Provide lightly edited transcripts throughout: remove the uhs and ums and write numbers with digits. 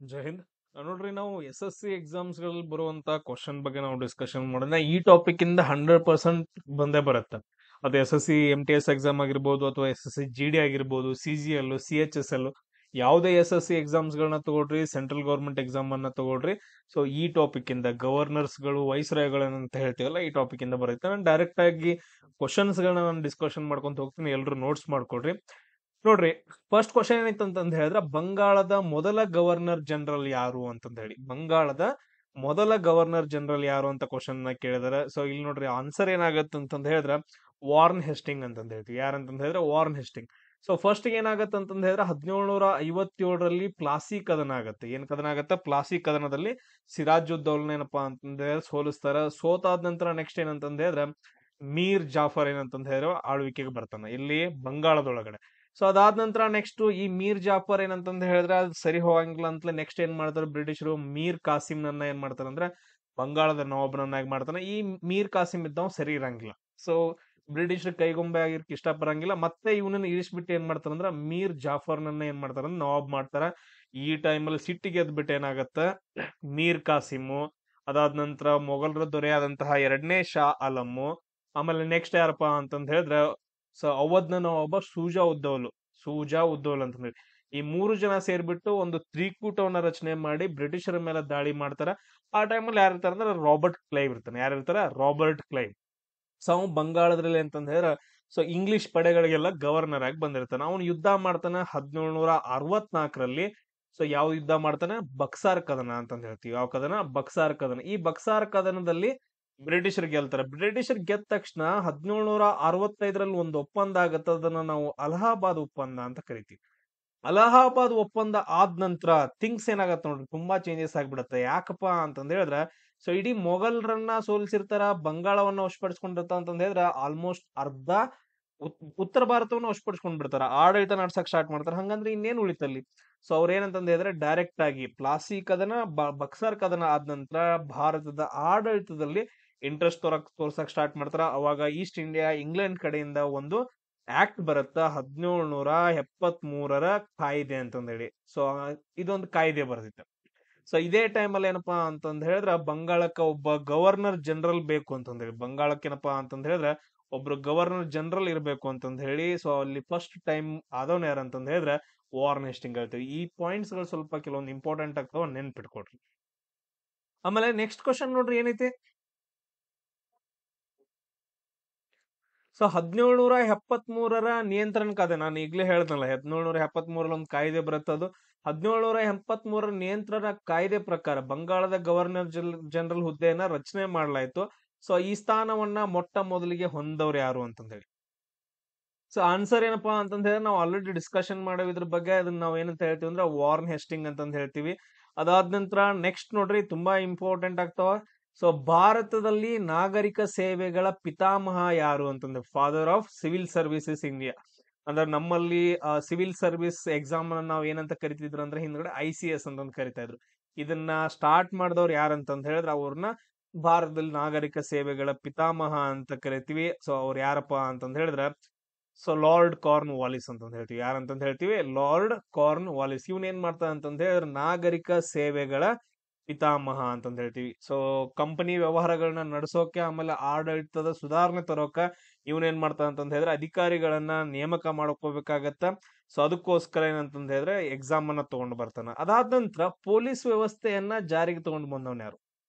ಜೈ ಹಿಂದ್. ನೋಡ್ರಿ, ನಾವು SSC exams ಗಳಲ್ಲಿ ಬರುವಂತ ಕ್ವಶನ್ ಬಗ್ಗೆ ನಾವು ಡಿಸ್ಕಷನ್ ಮಾಡೋಣ. ಈ ಟಾಪಿಕ್ ಇಂದ 100% ಬಂದೇ ಬರುತ್ತೆ. ಅದು SSC MTS ಎಕ್ಸಾಮ್ ಆಗಿರ್ಬೋದು, ಅಥವಾ SSC GD ಆಗಿರ್ಬೋದು, CGL, CHSL, ಯಾವುದೇ SSC ಎಕ್ಸಾಮ್ಸ್ ಗಳನ್ನ ತಗೊಳ್ರಿ, ಸೆಂಟ್ರಲ್ ಗೌರ್ಮೆಂಟ್ ಎಕ್ಸಾಮ್ ಅನ್ನ ತಗೊಳ್ರಿ. ಸೊ ಈ ಟಾಪಿಕ್ ಇಂದ ಗವರ್ನರ್ಸ್ ಗಳು, ವೈಸ್ರಾಯ್ಗಳನ್ನ ಹೇಳ್ತೀವಲ್ಲ, ಈ ಟಾಪಿಕ್ ಇಂದ ಬರುತ್ತೆ. ನಾನು ಡೈರೆಕ್ಟ್ ಆಗಿ ಕ್ವಶನ್ಸ್ ಗಳನ್ನ ನಾನು ಡಿಸ್ಕಷನ್ ಮಾಡ್ಕೊಂತ ಹೋಗ್ತೀನಿ. ಎಲ್ಲರೂ ನೋಟ್ಸ್ ಮಾಡ್ಕೊಳ್ರಿ. ನೋಡ್ರಿ, ಫಸ್ಟ್ ಕ್ವಶನ್ ಏನಿತ್ತು ಅಂತಂದ ಹೇಳಿದ್ರೆ, ಬಂಗಾಳದ ಮೊದಲ ಗವರ್ನರ್ ಜನರಲ್ ಯಾರು ಅಂತಂದ ಹೇಳಿ. ಬಂಗಾಳದ ಮೊದಲ ಗವರ್ನರ್ ಜನರಲ್ ಯಾರು ಅಂತ ಕ್ವಶನ್ ನ ಕೇಳಿದಾರೆ. ಸೊ ಇಲ್ಲಿ ನೋಡ್ರಿ, ಆನ್ಸರ್ ಏನಾಗತ್ತೆ ಅಂತಂದ ಹೇಳಿದ್ರೆ ವಾರ್ನ್ ಹೆಸ್ಟಿಂಗ್ ಅಂತಂದ ಹೇಳ್ತೀವಿ. ಯಾರಂತಂದ ಹೇಳಿದ್ರೆ ವಾರ್ನ್ ಹೆಸ್ಟಿಂಗ್. ಸೊ ಫಸ್ಟ್ ಏನಾಗತ್ತೆ ಅಂತಂದ ಹೇಳಿದ್ರೆ 1757ರಲ್ಲಿ ಪ್ಲಾಸಿ ಕದನ ಆಗತ್ತೆ. ಏನ್ ಕದನ ಆಗತ್ತೆ? ಪ್ಲಾಸಿ ಕದನದಲ್ಲಿ ಸಿರಾಜುದ್ದೌಲನ ಏನಪ್ಪಾ ಅಂತಂದ ಹೇಳಿದ್ರೆ ಸೋಲಿಸ್ತಾರ. ಸೋತಾದ ನಂತರ ನೆಕ್ಸ್ಟ್ ಏನಂತಂದ ಹೇಳಿದ್ರೆ ಮೀರ್ ಜಾಫರ್ ಏನಂತಂದ ಹೇಳಿದ್ರೆ ಆಳ್ವಿಕೆಗೆ ಬರ್ತಾನ ಇಲ್ಲಿ ಬಂಗಾಳದೊಳಗಡೆ. ಸೊ ಅದಾದ ನಂತರ ನೆಕ್ಸ್ಟ್ ಈ ಮೀರ್ ಜಾಫರ್ ಏನಂತಂದ ಹೇಳಿದ್ರೆ ಅದು ಸರಿ ಹೋಗಂಗಿಲ್ಲ ಅಂತಲೇ ನೆಕ್ಸ್ಟ್ ಏನ್ ಮಾಡ್ತಾರೆ ಬ್ರಿಟಿಷರು, ಮೀರ್ ಕಾಸಿಂ ನನ್ನ ಏನ್ ಮಾಡ್ತಾರೆ ಅಂದ್ರೆ ಬಂಗಾಳದ ನವಾಬನನ್ನಾಗಿ ಮಾಡ್ತಾನೆ. ಈ ಮೀರ್ ಕಾಸಿಂ ಇದ್ದವ್ ಸರಿ ಇರಂಗಿಲ್ಲ. ಸೊ ಬ್ರಿಟಿಷರ್ ಕೈಗೊಂಬೆ ಆಗಿರ್ಕ್ ಇಷ್ಟಪಡಂಗಿಲ್ಲ. ಮತ್ತೆ ಇವನನ್ನ ಇಳಿಸ್ಬಿಟ್ಟು ಏನ್ ಮಾಡ್ತಾರ ಅಂದ್ರ ಮೀರ್ ಜಾಫರ್ ನನ್ನ ಏನ್ ಮಾಡ್ತಾರ ನವಾಬ್ ಮಾಡ್ತಾರ. ಈ ಟೈಮಲ್ಲಿ ಸಿಟ್ಟಿಗೆ ಎದ್ಬಿಟ್ಟು ಏನಾಗತ್ತ, ಮೀರ್ ಕಾಸಿಮು, ಅದಾದ ನಂತರ ಮೊಘಲರ ದೊರೆಯಾದಂತಹ ಎರಡನೇ ಶಾ ಆಲಮ್ಮು, ಆಮೇಲೆ ನೆಕ್ಸ್ಟ್ ಯಾರಪ್ಪ ಅಂತಂದ ಹೇಳಿದ್ರೆ ಸೊ ಅವಧ್ನ ಒಬ್ಬ ಸೂಜಾ ಉದ್ದೌಲ್ ಅಂತ ಹೇಳಿ, ಈ ಮೂರು ಜನ ಸೇರ್ಬಿಟ್ಟು ಒಂದು ತ್ರಿಕೂಟವನ್ನ ರಚನೆ ಮಾಡಿ ಬ್ರಿಟಿಷರ ಮೇಲೆ ದಾಳಿ ಮಾಡ್ತಾರ. ಆ ಟೈಮಲ್ಲಿ ಯಾರು ಇರ್ತಾರ ಅಂದ್ರೆ ರಾಬರ್ಟ್ ಕ್ಲೈವ್ ಇರ್ತಾನೆ. ಯಾರು ಇರ್ತಾರ? Robert Clive. ಸೊ ಅವ್ನು ಬಂಗಾಳದಲ್ಲಿ ಅಂತಂದ ಹೇಳಿದ್ರೆ ಸೊ ಇಂಗ್ಲಿಷ್ ಪಡೆಗಳಿಗೆಲ್ಲ ಗವರ್ನರ್ ಆಗಿ ಬಂದಿರ್ತಾನೆ. ಅವನು ಯುದ್ಧ ಮಾಡ್ತಾನೆ 1764ರಲ್ಲಿ. ಸೊ ಯಾವ ಯುದ್ಧ ಮಾಡ್ತಾನೆ? ಬಕ್ಸಾರ್ ಕದನ ಅಂತಂದ ಹೇಳ್ತೀವಿ. ಯಾವ ಕದನ? ಬಕ್ಸಾರ್ ಕದನ. ಈ ಬಕ್ಸಾರ್ ಕದನದಲ್ಲಿ ಬ್ರಿಟಿಷರ್ ಗೆಲ್ತಾರೆ. ಬ್ರಿಟಿಷರ್ ಗೆದ್ದ ತಕ್ಷಣ 1765ರಲ್ಲಿ ಒಂದು ಒಪ್ಪಂದ ಆಗತ್ತೆ. ಅದನ್ನ ನಾವು ಅಲಹಾಬಾದ್ ಒಪ್ಪಂದ ಅಂತ ಕರಿತೀವಿ. ಅಲಹಾಬಾದ್ ಒಪ್ಪಂದ ಆದ ನಂತರ ಥಿಂಗ್ಸ್ ಏನಾಗತ್ತೆ ನೋಡ್ರಿ, ತುಂಬಾ ಚೇಂಜಸ್ ಆಗ್ಬಿಡತ್ತೆ. ಯಾಕಪ್ಪ ಅಂತಂದ ಹೇಳಿದ್ರೆ ಸೊ ಇಡೀ ಮೊಘಲರನ್ನ ಸೋಲಿಸಿರ್ತಾರ, ಬಂಗಾಳವನ್ನ ವಶಪಡಿಸ್ಕೊಂಡಿರ್ತಾರ ಅಂತಂದ ಹೇಳಿದ್ರೆ ಆಲ್ಮೋಸ್ಟ್ ಅರ್ಧ ಉತ್ತರ ಭಾರತವನ್ನ ವಶಪಡಿಸ್ಕೊಂಡ್ ಬಿಡ್ತಾರ, ಆಡಳಿತ ನಡ್ಸಕ್ ಸ್ಟಾರ್ಟ್ ಮಾಡ್ತಾರ. ಹಂಗಂದ್ರೆ ಇನ್ನೇನ್ ಉಳಿತಲ್ಲಿ? ಸೊ ಅವ್ರ ಏನಂತಂದ ಹೇಳಿದ್ರೆ ಡೈರೆಕ್ಟ್ ಆಗಿ ಪ್ಲಾಸಿ ಕದನ, ಬಕ್ಸರ್ ಕದನ ಆದ ನಂತರ ಭಾರತದ ಆಡಳಿತದಲ್ಲಿ ಇಂಟ್ರೆಸ್ಟ್ ತೋರ್ಸಕ್ ಸ್ಟಾರ್ಟ್ ಮಾಡ್ತಾರ. ಅವಾಗ ಈಸ್ಟ್ ಇಂಡಿಯಾ ಇಂಗ್ಲೆಂಡ್ ಕಡೆಯಿಂದ ಒಂದು ಆಕ್ಟ್ ಬರುತ್ತ, 1773ರ ಕಾಯ್ದೆ ಅಂತಂದ ಹೇಳಿ. ಸೊ ಇದೊಂದು ಕಾಯ್ದೆ ಬರ್ದಿತ್ತು. ಸೊ ಇದೇ ಟೈಮಲ್ಲಿ ಏನಪ್ಪಾ ಅಂತಂದ ಹೇಳಿದ್ರೆ ಬಂಗಾಳಕ್ಕ ಒಬ್ಬ ಗವರ್ನರ್ ಜನರಲ್ ಬೇಕು ಅಂತಂದ ಹೇಳಿ. ಬಂಗಾಳಕ್ಕೆ ಏನಪ್ಪಾ ಅಂತಂದ ಹೇಳಿದ್ರೆ ಒಬ್ರು ಗವರ್ನರ್ ಜನರಲ್ ಇರಬೇಕು ಅಂತಂದ ಹೇಳಿ. ಸೊ ಅಲ್ಲಿ ಫಸ್ಟ್ ಟೈಮ್ ಆದವನ್ ಯಾರಂತಂದ ಹೇಳಿದ್ರೆ ವಾರ್ನ್ ಹೆಸ್ಟಿಂಗ್ ಹೇಳ್ತೀವಿ. ಈ ಪಾಯಿಂಟ್ಸ್ ಗಳು ಸ್ವಲ್ಪ ಕೆಲವೊಂದು ಇಂಪಾರ್ಟೆಂಟ್ ಆಗ್ತಾವ, ನೆನ್ಪಿಟ್ಕೊಡ್ರಿ. ಆಮೇಲೆ ನೆಕ್ಸ್ಟ್ ಕ್ವಶನ್ ನೋಡ್ರಿ ಏನೈತಿ. ಸೊ 1773ರ ನಿಯಂತ್ರಣ ಕಾಯ್ದೆ, ನಾನು ಈಗಲೇ ಹೇಳ್ದಲ್ಲ 1773ರಲ್ಲಿ ಒಂದು ಕಾಯ್ದೆ ಬರುತ್ತೆ. ಅದು 1773ರ ನಿಯಂತ್ರಣ ಕಾಯ್ದೆ ಪ್ರಕಾರ ಬಂಗಾಳದ ಗವರ್ನರ್ ಜನರಲ್ ಹುದ್ದೆಯನ್ನ ರಚನೆ ಮಾಡಲಾಯಿತು. ಸೊ ಈ ಸ್ಥಾನವನ್ನ ಮೊಟ್ಟ ಮೊದಲಿಗೆ ಹೊಂದವ್ರು ಯಾರು ಅಂತಂದ ಹೇಳಿ. ಸೊ ಆನ್ಸರ್ ಏನಪ್ಪಾ ಅಂತಂದ ಹೇಳಿ ನಾವು ಆಲ್ರೆಡಿ ಡಿಸ್ಕಷನ್ ಮಾಡೋ ಇದ್ರ ಬಗ್ಗೆ. ಅದನ್ನ ನಾವು ಏನಂತ ಹೇಳ್ತೀವಿ ಅಂದ್ರೆ ವಾರ್ನ್ ಹೆಸ್ಟಿಂಗ್ ಅಂತಂದ ಹೇಳ್ತೀವಿ. ಅದಾದ ನಂತರ ನೆಕ್ಸ್ಟ್ ನೋಡ್ರಿ, ತುಂಬಾ ಇಂಪಾರ್ಟೆಂಟ್ ಆಗ್ತಾವ. ಸೊ ಭಾರತದಲ್ಲಿ ನಾಗರಿಕ ಸೇವೆಗಳ ಪಿತಾಮಹ ಯಾರು ಅಂತಂದ್ರೆ father of civil services India. ಅಂದ್ರೆ ನಮ್ಮಲ್ಲಿ ಸಿವಿಲ್ ಸರ್ವಿಸ್ ಎಕ್ಸಾಮ್ ನಾವು ಏನಂತ ಕರಿತಿದ್ರು ಅಂದ್ರೆ ಹಿಂದ್ಗಡೆ ICS ಅಂತಂದ್ ಕರಿತಾ ಇದ್ರು. ಇದನ್ನ ಸ್ಟಾರ್ಟ್ ಮಾಡಿದವ್ರು ಯಾರಂತಂದ್ ಹೇಳಿದ್ರೆ ಅವ್ರನ್ನ ಭಾರತದಲ್ಲಿ ನಾಗರಿಕ ಸೇವೆಗಳ ಪಿತಾಮಹ ಅಂತ ಕರಿತೀವಿ. ಸೊ ಅವ್ರು ಯಾರಪ್ಪ ಅಂತಂದ್ ಹೇಳಿದ್ರೆ ಸೊ ಲಾರ್ಡ್ ಕಾರ್ನ್ ವಾಲಿಸ್ ಅಂತಂದ್ ಹೇಳ್ತೀವಿ. ಯಾರಂತಂದ್ ಹೇಳ್ತೀವಿ? Lord corn Wallis. ಇವನ್ ಏನ್ ಮಾಡ್ತಾನೆ ಅಂತಂದ್ ಹೇಳಿದ್ರೆ ನಾಗರಿಕ ಸೇವೆಗಳ ಪಿತಾಮಹ ಅಂತಂದ್ ಹೇಳ್ತೀವಿ. ಸೊ ಕಂಪನಿ ವ್ಯವಹಾರಗಳನ್ನ ನಡೆಸೋಕೆ, ಆಮೇಲೆ ಆಡಳಿತದ ಸುಧಾರಣೆ ತರೋಕ ಇವನ್ ಏನ್ ಮಾಡ್ತಾನ ಅಂತಂದ್ ಹೇಳಿದ್ರೆ ಅಧಿಕಾರಿಗಳನ್ನ ನೇಮಕ ಮಾಡ್ಕೋಬೇಕಾಗತ್ತ. ಸೊ ಅದಕ್ಕೋಸ್ಕರ ಏನಂತಂದ್ ಹೇಳಿದ್ರೆ ಎಕ್ಸಾಮ್ ಅನ್ನ ತಗೊಂಡ್ ಬರ್ತಾನ. ಅದಾದ ನಂತರ ಪೊಲೀಸ್ ವ್ಯವಸ್ಥೆಯನ್ನ ಜಾರಿಗೆ ತಗೊಂಡ್ ಬಂದವನ್ ಯಾರು?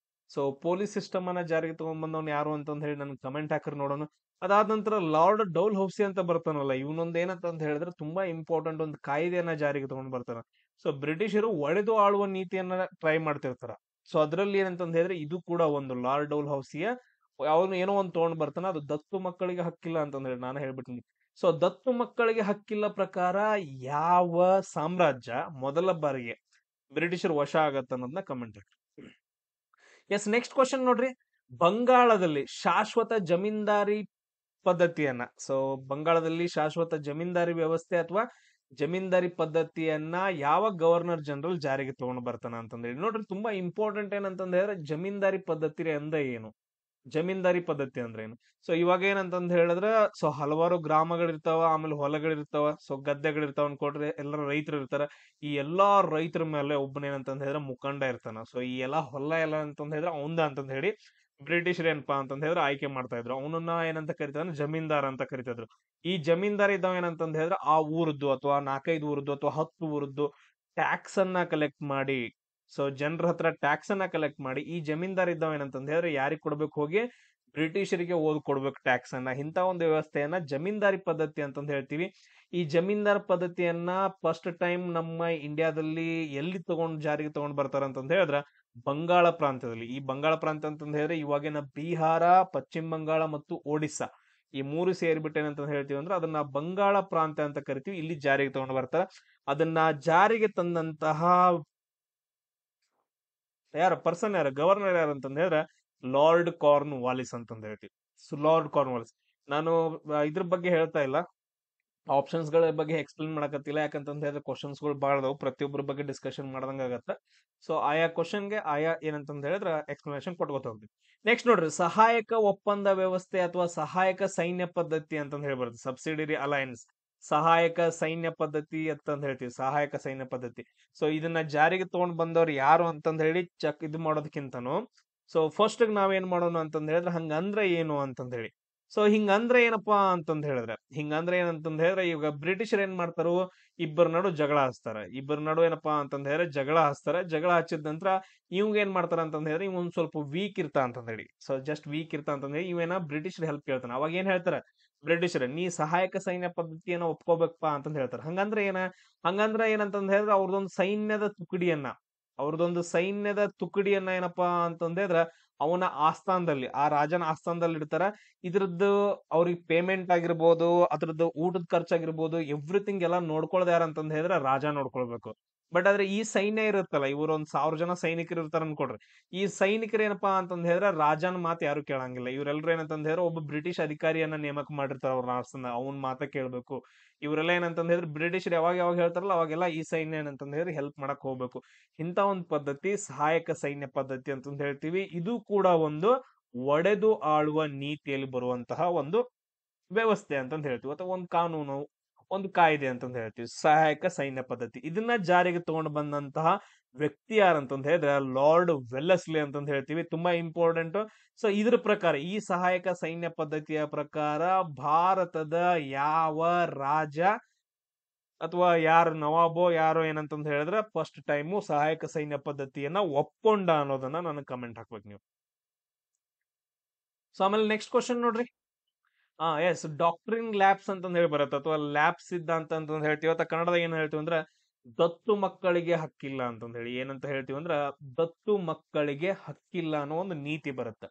ಸೊ ಪೊಲೀಸ್ ಸಿಸ್ಟಮ್ ಅನ್ನ ಜಾರಿಗೆ ತಗೊಂಡ್ ಬಂದವನ್ ಯಾರು ಅಂತಂದ್ ಹೇಳಿ ನನ್ಗೆ ಕಮೆಂಟ್ ಹಾಕ್ರಿ ನೋಡೋಣ. ಅದಾದ ನಂತರ ಲಾರ್ಡ್ ಡೌಲ್ ಹೌಸಿ ಅಂತ ಬರ್ತಾನಲ್ಲ, ಇವನೊಂದ್ ಏನಂತ ಹೇಳಿದ್ರೆ ತುಂಬಾ ಇಂಪಾರ್ಟೆಂಟ್ ಒಂದು ಕಾಯ್ದೆಯನ್ನ ಜಾರಿಗೆ ತಗೊಂಡ್ ಬರ್ತಾನ. ಸೊ ಬ್ರಿಟಿಷರು ಒಡೆದು ಆಳುವ ನೀತಿಯನ್ನ ಟ್ರೈ ಮಾಡ್ತಿರ್ತಾರ. ಸೊ ಅದ್ರಲ್ಲಿ ಏನಂತಂದ್ ಹೇಳಿದ್ರೆ ಇದು ಕೂಡ ಒಂದು ಲಾರ್ಡ್ ಡೌಲ್ ಹೌಸಿಯ ಅವನು ಏನೋ ಒಂದು ತಗೊಂಡ್ ಬರ್ತಾನ. ಅದು ದತ್ತು ಮಕ್ಕಳಿಗೆ ಹಕ್ಕಿಲ್ಲ ಅಂತಂದ್ ಹೇಳಿ ನಾನು ಹೇಳ್ಬಿಟ್ಟಿನಿ. ಸೊ ದತ್ತು ಮಕ್ಕಳಿಗೆ ಹಕ್ಕಿಲ್ಲ ಪ್ರಕಾರ ಯಾವ ಸಾಮ್ರಾಜ್ಯ ಮೊದಲ ಬಾರಿಗೆ ಬ್ರಿಟಿಷರ್ ವಶ ಆಗತ್ತ ಅನ್ನೋದನ್ನ ಕಮೆಂಟ್ ಹಾಕಿ. ಎಸ್, ನೆಕ್ಸ್ಟ್ ಕ್ವಶನ್ ನೋಡ್ರಿ. ಬಂಗಾಳದಲ್ಲಿ ಶಾಶ್ವತ ಜಮೀನ್ದಾರಿ ಪದ್ಧತಿಯನ್ನ, ಸೊ ಬಂಗಾಳದಲ್ಲಿ ಶಾಶ್ವತ ಜಮೀನ್ದಾರಿ ವ್ಯವಸ್ಥೆ ಅಥವಾ ಜಮೀನ್ದಾರಿ ಪದ್ಧತಿಯನ್ನ ಯಾವ ಗವರ್ನರ್ ಜನರಲ್ ಜಾರಿಗೆ ತಗೊಂಡು ಬರ್ತಾನ ಅಂತಂದೇಳಿ. ನೋಡ್ರಿ, ತುಂಬಾ ಇಂಪಾರ್ಟೆಂಟ್ ಏನಂತಂದ ಹೇಳಿದ್ರೆ ಜಮೀನ್ದಾರಿ ಪದ್ಧತಿ ಅಂದ್ರೆ ಏನು? ಜಮೀನ್ದಾರಿ ಪದ್ಧತಿ ಅಂದ್ರೆ ಏನು? ಸೊ ಇವಾಗ ಏನಂತಂದ್ ಹೇಳಿದ್ರೆ, ಸೊ ಹಲವಾರು ಗ್ರಾಮಗಳಿರ್ತಾವ, ಆಮೇಲೆ ಹೊಲಗಳಿರ್ತಾವ, ಸೊ ಗದ್ದೆಗಳಿರ್ತಾವ ಅನ್ಕೊಟ್ರೆ, ಎಲ್ಲರ ರೈತರು ಇರ್ತಾರ. ಈ ಎಲ್ಲಾ ರೈತರ ಮೇಲೆ ಒಬ್ಬನೇನಂತಂದ್ ಹೇಳಿದ್ರೆ ಮುಖಂಡ ಇರ್ತಾನ. ಸೊ ಈ ಎಲ್ಲಾ ಹೊಲ ಎಲ್ಲ ಅಂತಂದ್ ಹೇಳಿದ್ರೆ ಅವಂದ ಅಂತಂದ್ ಹೇಳಿ ಬ್ರಿಟಿಷರ್ ಏನಪ್ಪಾ ಅಂತಂದ್ ಹೇಳಿದ್ರೆ ಆಯ್ಕೆ ಮಾಡ್ತಾ ಇದ್ರು. ಅವನನ್ನ ಏನಂತ ಕರಿತಾರ, ಜಮೀನ್ದಾರ್ ಅಂತ ಕರಿತಿದ್ರು. ಈ ಜಮೀನ್ದಾರ್ ಇದ್ದಾವ ಏನಂತಂದ್ ಹೇಳಿದ್ರೆ ಆ ಊರದ್ದು ಅಥವಾ 4-5 ಊರದ್ದು ಅಥವಾ 10 ಊರದ್ದು ಟ್ಯಾಕ್ಸ್ ಅನ್ನ ಕಲೆಕ್ಟ್ ಮಾಡಿ, ಸೊ ಜನರ ಹತ್ರ ಟ್ಯಾಕ್ಸ್ ಅನ್ನ ಕಲೆಕ್ಟ್ ಮಾಡಿ, ಈ ಜಮೀನ್ದಾರ್ ಇದ್ದಾವ ಏನಂತಂದ್ ಹೇಳಿದ್ರೆ ಯಾರಿಗ್ ಕೊಡ್ಬೇಕು, ಹೋಗಿ ಬ್ರಿಟಿಷರಿಗೆ ಓದ್ ಕೊಡ್ಬೇಕು ಟ್ಯಾಕ್ಸ್ ಅನ್ನ. ಇಂತ ಒಂದು ವ್ಯವಸ್ಥೆಯನ್ನ ಜಮೀನ್ದಾರಿ ಪದ್ಧತಿ ಅಂತಂದ್ ಹೇಳ್ತೀವಿ. ಈ ಜಮೀನ್ದಾರ್ ಪದ್ಧತಿಯನ್ನ ಫಸ್ಟ್ ಟೈಮ್ ನಮ್ಮ ಇಂಡಿಯಾದಲ್ಲಿ ಎಲ್ಲಿ ಜಾರಿಗೆ ತಗೊಂಡ್ ಬರ್ತಾರ ಅಂತಂದ್ ಹೇಳಿದ್ರ ಬಂಗಾಳ ಪ್ರಾಂತ್ಯದಲ್ಲಿ. ಈ ಬಂಗಾಳ ಪ್ರಾಂತ್ಯ ಅಂತಂದ್ ಹೇಳಿದ್ರೆ ಇವಾಗಿನ ಬಿಹಾರ, ಪಶ್ಚಿಮ ಬಂಗಾಳ ಮತ್ತು ಒಡಿಸ್ಸಾ, ಈ ಮೂರು ಸೇರಿಬಿಟ್ಟು ಏನಂತ ಹೇಳ್ತೀವಿ ಅಂದ್ರೆ ಅದನ್ನ ಬಂಗಾಳ ಪ್ರಾಂತ್ಯ ಅಂತ ಕರಿತೀವಿ. ಇಲ್ಲಿ ಜಾರಿಗೆ ತಗೊಂಡ್ ಬರ್ತಾರ. ಅದನ್ನ ಜಾರಿಗೆ ತಂದಂತಹ ಪರ್ಸನ್ ಯಾರು, ಗವರ್ನರ್ ಯಾರು ಅಂತಂದ್ ಹೇಳಿದ್ರೆ ಲಾರ್ಡ್ ಕಾರ್ನ್ ವಾಲಿಸ್ ಅಂತಂದ್ ಹೇಳ್ತೀವಿ. So lord corn Wallis. ನಾನು ಇದ್ರ ಬಗ್ಗೆ ಹೇಳ್ತಾ ಇಲ್ಲ, ಆಪ್ಷನ್ಸ್ ಗಳ ಬಗ್ಗೆ ಎಕ್ಸ್ಪ್ಲೇನ್ ಮಾಡಕತ್ತಿಲ್ಲ. ಯಾಕಂತಂದ್ ಹೇಳಿದ್ರೆ ಕ್ವಶನ್ಸ್ ಗಳು ಬಾಳ ಅದಾವು, ಪ್ರತಿಯೊಬ್ಬರ ಬಗ್ಗೆ ಡಿಸ್ಕಷನ್ ಮಾಡ್ದಂಗ ಆಗತ್ತ. ಸೊ ಆಯಾ ಕ್ವಶನ್ಗೆ ಆಯಾ ಏನಂತಂದ್ ಹೇಳಿದ್ರೆ ಎಕ್ಸ್ಪ್ಲನೇಷನ್ ಕೊಟ್ಕೋತ ಹೋಗ್ತೀವಿ. ನೆಕ್ಸ್ಟ್ ನೋಡ್ರಿ, ಸಹಾಯಕ ಒಪ್ಪಂದ ವ್ಯವಸ್ಥೆ ಅಥವಾ ಸಹಾಯಕ ಸೈನ್ಯ ಪದ್ಧತಿ ಅಂತಂದ್ ಹೇಳ್ಬಾರ್ದು, ಸಬ್ಸಿಡರಿ ಅಲೈನ್ಸ್. ಸಹಾಯಕ ಸೈನ್ಯ ಪದ್ಧತಿ ಅಂತಂದ್ ಹೇಳ್ತೀವಿ, ಸಹಾಯಕ ಸೈನ್ಯ ಪದ್ಧತಿ. ಸೊ ಇದನ್ನ ಜಾರಿಗೆ ತಗೊಂಡ್ ಬಂದವ್ರು ಯಾರು ಅಂತಂದ್ ಹೇಳಿ ಇದು ಮಾಡೋದಕ್ಕಿಂತನೂ, ಸೊ ಫಸ್ಟ್ ನಾವೇನ್ ಮಾಡೋಣ ಅಂತಂದ್ ಹೇಳಿದ್ರೆ ಹಂಗಂದ್ರೆ ಏನು ಅಂತಂದ್ ಹೇಳಿ. ಸೊ ಹಿಂಗಂದ್ರೆ ಏನಪ್ಪಾ ಅಂತಂದ್ ಹೇಳಿದ್ರೆ ಈಗ ಬ್ರಿಟಿಷರ್ ಏನ್ ಮಾಡ್ತಾರೋ, ಇಬ್ಬರ ನಡು ಜಗಳ ಹಚ್ತಾರ. ಇಬ್ಬರ ನಡು ಏನಪ್ಪಾ ಅಂತಂದ್ ಹೇಳಿದ್ರೆ ಜಗಳ ಹಚ್ತಾರ. ಜಗಳ ಹಚ್ಚಿದ ನಂತರ ಇವಂಗ ಏನ್ ಮಾಡ್ತಾರ ಅಂತಂದ್ ಹೇಳಿದ್ರೆ, ಇವ್ ಒಂದ್ ಸ್ವಲ್ಪ ವೀಕ್ ಇರ್ತಾ ಅಂತಂದ್ ಹೇಳಿ, ಸೊ ಜಸ್ಟ್ ವೀಕ್ ಇರ್ತಾ ಅಂತಂದ್ ಹೇಳಿ ಇವೇನ ಬ್ರಿಟಿಷರ್ ಹೆಲ್ಪ್ ಕೇಳ್ತಾನ. ಅವಾಗ ಏನ್ ಹೇಳ್ತಾರ ಬ್ರಿಟಿಷರ್, ನೀ ಸಹಾಯಕ ಸೈನ್ಯ ಪದ್ಧತಿಯನ್ನ ಒಪ್ಕೋಬೇಕಪ್ಪಾ ಅಂತಂದ್ ಹೇಳ್ತಾರ. ಹಂಗಂದ್ರ ಏನಂತಂದ್ ಹೇಳಿದ್ರೆ ಅವ್ರದೊಂದು ಸೈನ್ಯದ ತುಕಡಿಯನ್ನ ಏನಪ್ಪಾ ಅಂತಂದ್ ಹೇಳಿದ್ರ ಅವನ ಆಸ್ಥಾನದಲ್ಲಿ, ಆ ರಾಜನ ಆಸ್ಥಾನದಲ್ಲಿ ಇಡ್ತಾರ. ಇದ್ರದ್ದು ಅವ್ರಿಗೆ ಪೇಮೆಂಟ್ ಆಗಿರ್ಬೋದು, ಅದ್ರದ್ದು ಊಟದ ಖರ್ಚಾಗಿರ್ಬೋದು, ಎವ್ರಿಥಿಂಗ್ ಎಲ್ಲ ನೋಡ್ಕೊಳ್ಳೋದು ಯಾರು ಅಂತಂದ್ ಹೇಳಿದ್ರೆ ರಾಜ ನೋಡ್ಕೊಳ್ಬೇಕು. ಬಟ್ ಆದ್ರೆ ಈ ಸೈನ್ಯ ಇರುತ್ತಲ್ಲ, ಇವರು ಒಂದ್ 1000 ಜನ ಸೈನಿಕರು ಇರ್ತಾರ ಅನ್ಕೊಡ್ರಿ. ಈ ಸೈನಿಕರು ಏನಪ್ಪಾ ಅಂತಂದ್ ಹೇಳಿದ್ರೆ ರಾಜನ ಮಾತು ಯಾರು ಕೇಳಂಗಿಲ್ಲ. ಇವ್ರೆಲ್ರು ಏನಂತಂದ್ ಹೇಳಿದ್ರೆ ಒಬ್ಬ ಬ್ರಿಟಿಷ್ ಅಧಿಕಾರಿಯನ್ನ ನೇಮಕ ಮಾಡಿರ್ತಾರ ಅವ್ರ ಆಸ್ಥಾನ, ಅವನ್ ಮಾತ ಕೇಳ್ಬೇಕು. ಇವರೆಲ್ಲ ಏನಂತಂದ್ ಹೇಳಿದ್ರೆ ಬ್ರಿಟಿಷರ್ ಯಾವಾಗ ಹೇಳ್ತಾರಲ್ಲ ಅವಾಗೆಲ್ಲ ಈ ಸೈನ್ಯ ಏನಂತಂದ್ ಹೇಳಿದ್ರೆ ಹೆಲ್ಪ್ ಮಾಡಕ್ ಹೋಗ್ಬೇಕು. ಇಂತ ಒಂದು ಪದ್ಧತಿ ಸಹಾಯಕ ಸೈನ್ಯ ಪದ್ಧತಿ ಅಂತಂದ್ ಹೇಳ್ತೀವಿ. ಇದು ಕೂಡ ಒಂದು ಒಡೆದು ಆಳುವ ನೀತಿಯಲ್ಲಿ ಬರುವಂತಹ ಒಂದು ವ್ಯವಸ್ಥೆ ಅಂತಂದ್ ಹೇಳ್ತೀವಿ, ಅಥವಾ ಒಂದು ಕಾನೂನು, ಒಂದು ಕಾಯ್ದೆ ಅಂತಂದ್ ಹೇಳ್ತೀವಿ, ಸಹಾಯಕ ಸೈನ್ಯ ಪದ್ಧತಿ. ಇದನ್ನ ಜಾರಿಗೆ ತಗೊಂಡು ಬಂದಂತಹ ವ್ಯಕ್ತಿ ಯಾರಂತಂದ್ ಹೇಳಿದ್ರೆ ಲಾರ್ಡ್ ವೆಲ್ಲೆಸ್ಲಿ ಅಂತಂದ್ ಹೇಳ್ತೀವಿ. ತುಂಬಾ ಇಂಪಾರ್ಟೆಂಟ್. ಸೊ ಇದ್ರ ಪ್ರಕಾರ, ಈ ಸಹಾಯಕ ಸೈನ್ಯ ಪದ್ಧತಿಯ ಪ್ರಕಾರ ಭಾರತದ ಯಾವ ರಾಜ ಅಥವಾ ಯಾರು ನವಾಬೋ ಯಾರೋ ಏನಂತಂದ್ ಹೇಳಿದ್ರೆ ಫಸ್ಟ್ ಟೈಮು ಸಹಾಯಕ ಸೈನ್ಯ ಪದ್ಧತಿಯನ್ನ ಒಪ್ಕೊಂಡ ಅನ್ನೋದನ್ನ ನನಗೆ ಕಮೆಂಟ್ ಹಾಕ್ಬೇಕು ನೀವು. ಸೊ ಆಮೇಲೆ ನೆಕ್ಸ್ಟ್ ಕ್ವಶನ್ ನೋಡ್ರಿ. ಎಸ್, ಡಾಕ್ಟ್ರಿನ್ ಲ್ಯಾಬ್ಸ್ ಅಂತಂದ್ ಹೇಳಿ ಬರುತ್ತೆ, ಅಥವಾ ಲ್ಯಾಬ್ ಸಿದ್ಧಾಂತ ಅಂತಂದ್ ಹೇಳ್ತೀವಿ. ಅಥವಾ ಕನ್ನಡದಾಗ ಏನ್ ಹೇಳ್ತೀವಿ ಅಂದ್ರ ದತ್ತು ಮಕ್ಕಳಿಗೆ ಹಕ್ಕಿಲ್ಲ ಅಂತಂದ್ ಹೇಳಿ. ಏನಂತ ಹೇಳ್ತೀವಿ ಅಂದ್ರ ದತ್ತು ಮಕ್ಕಳಿಗೆ ಹಕ್ಕಿಲ್ಲ ಅನ್ನೋ ಒಂದು ನೀತಿ ಬರುತ್ತೆ.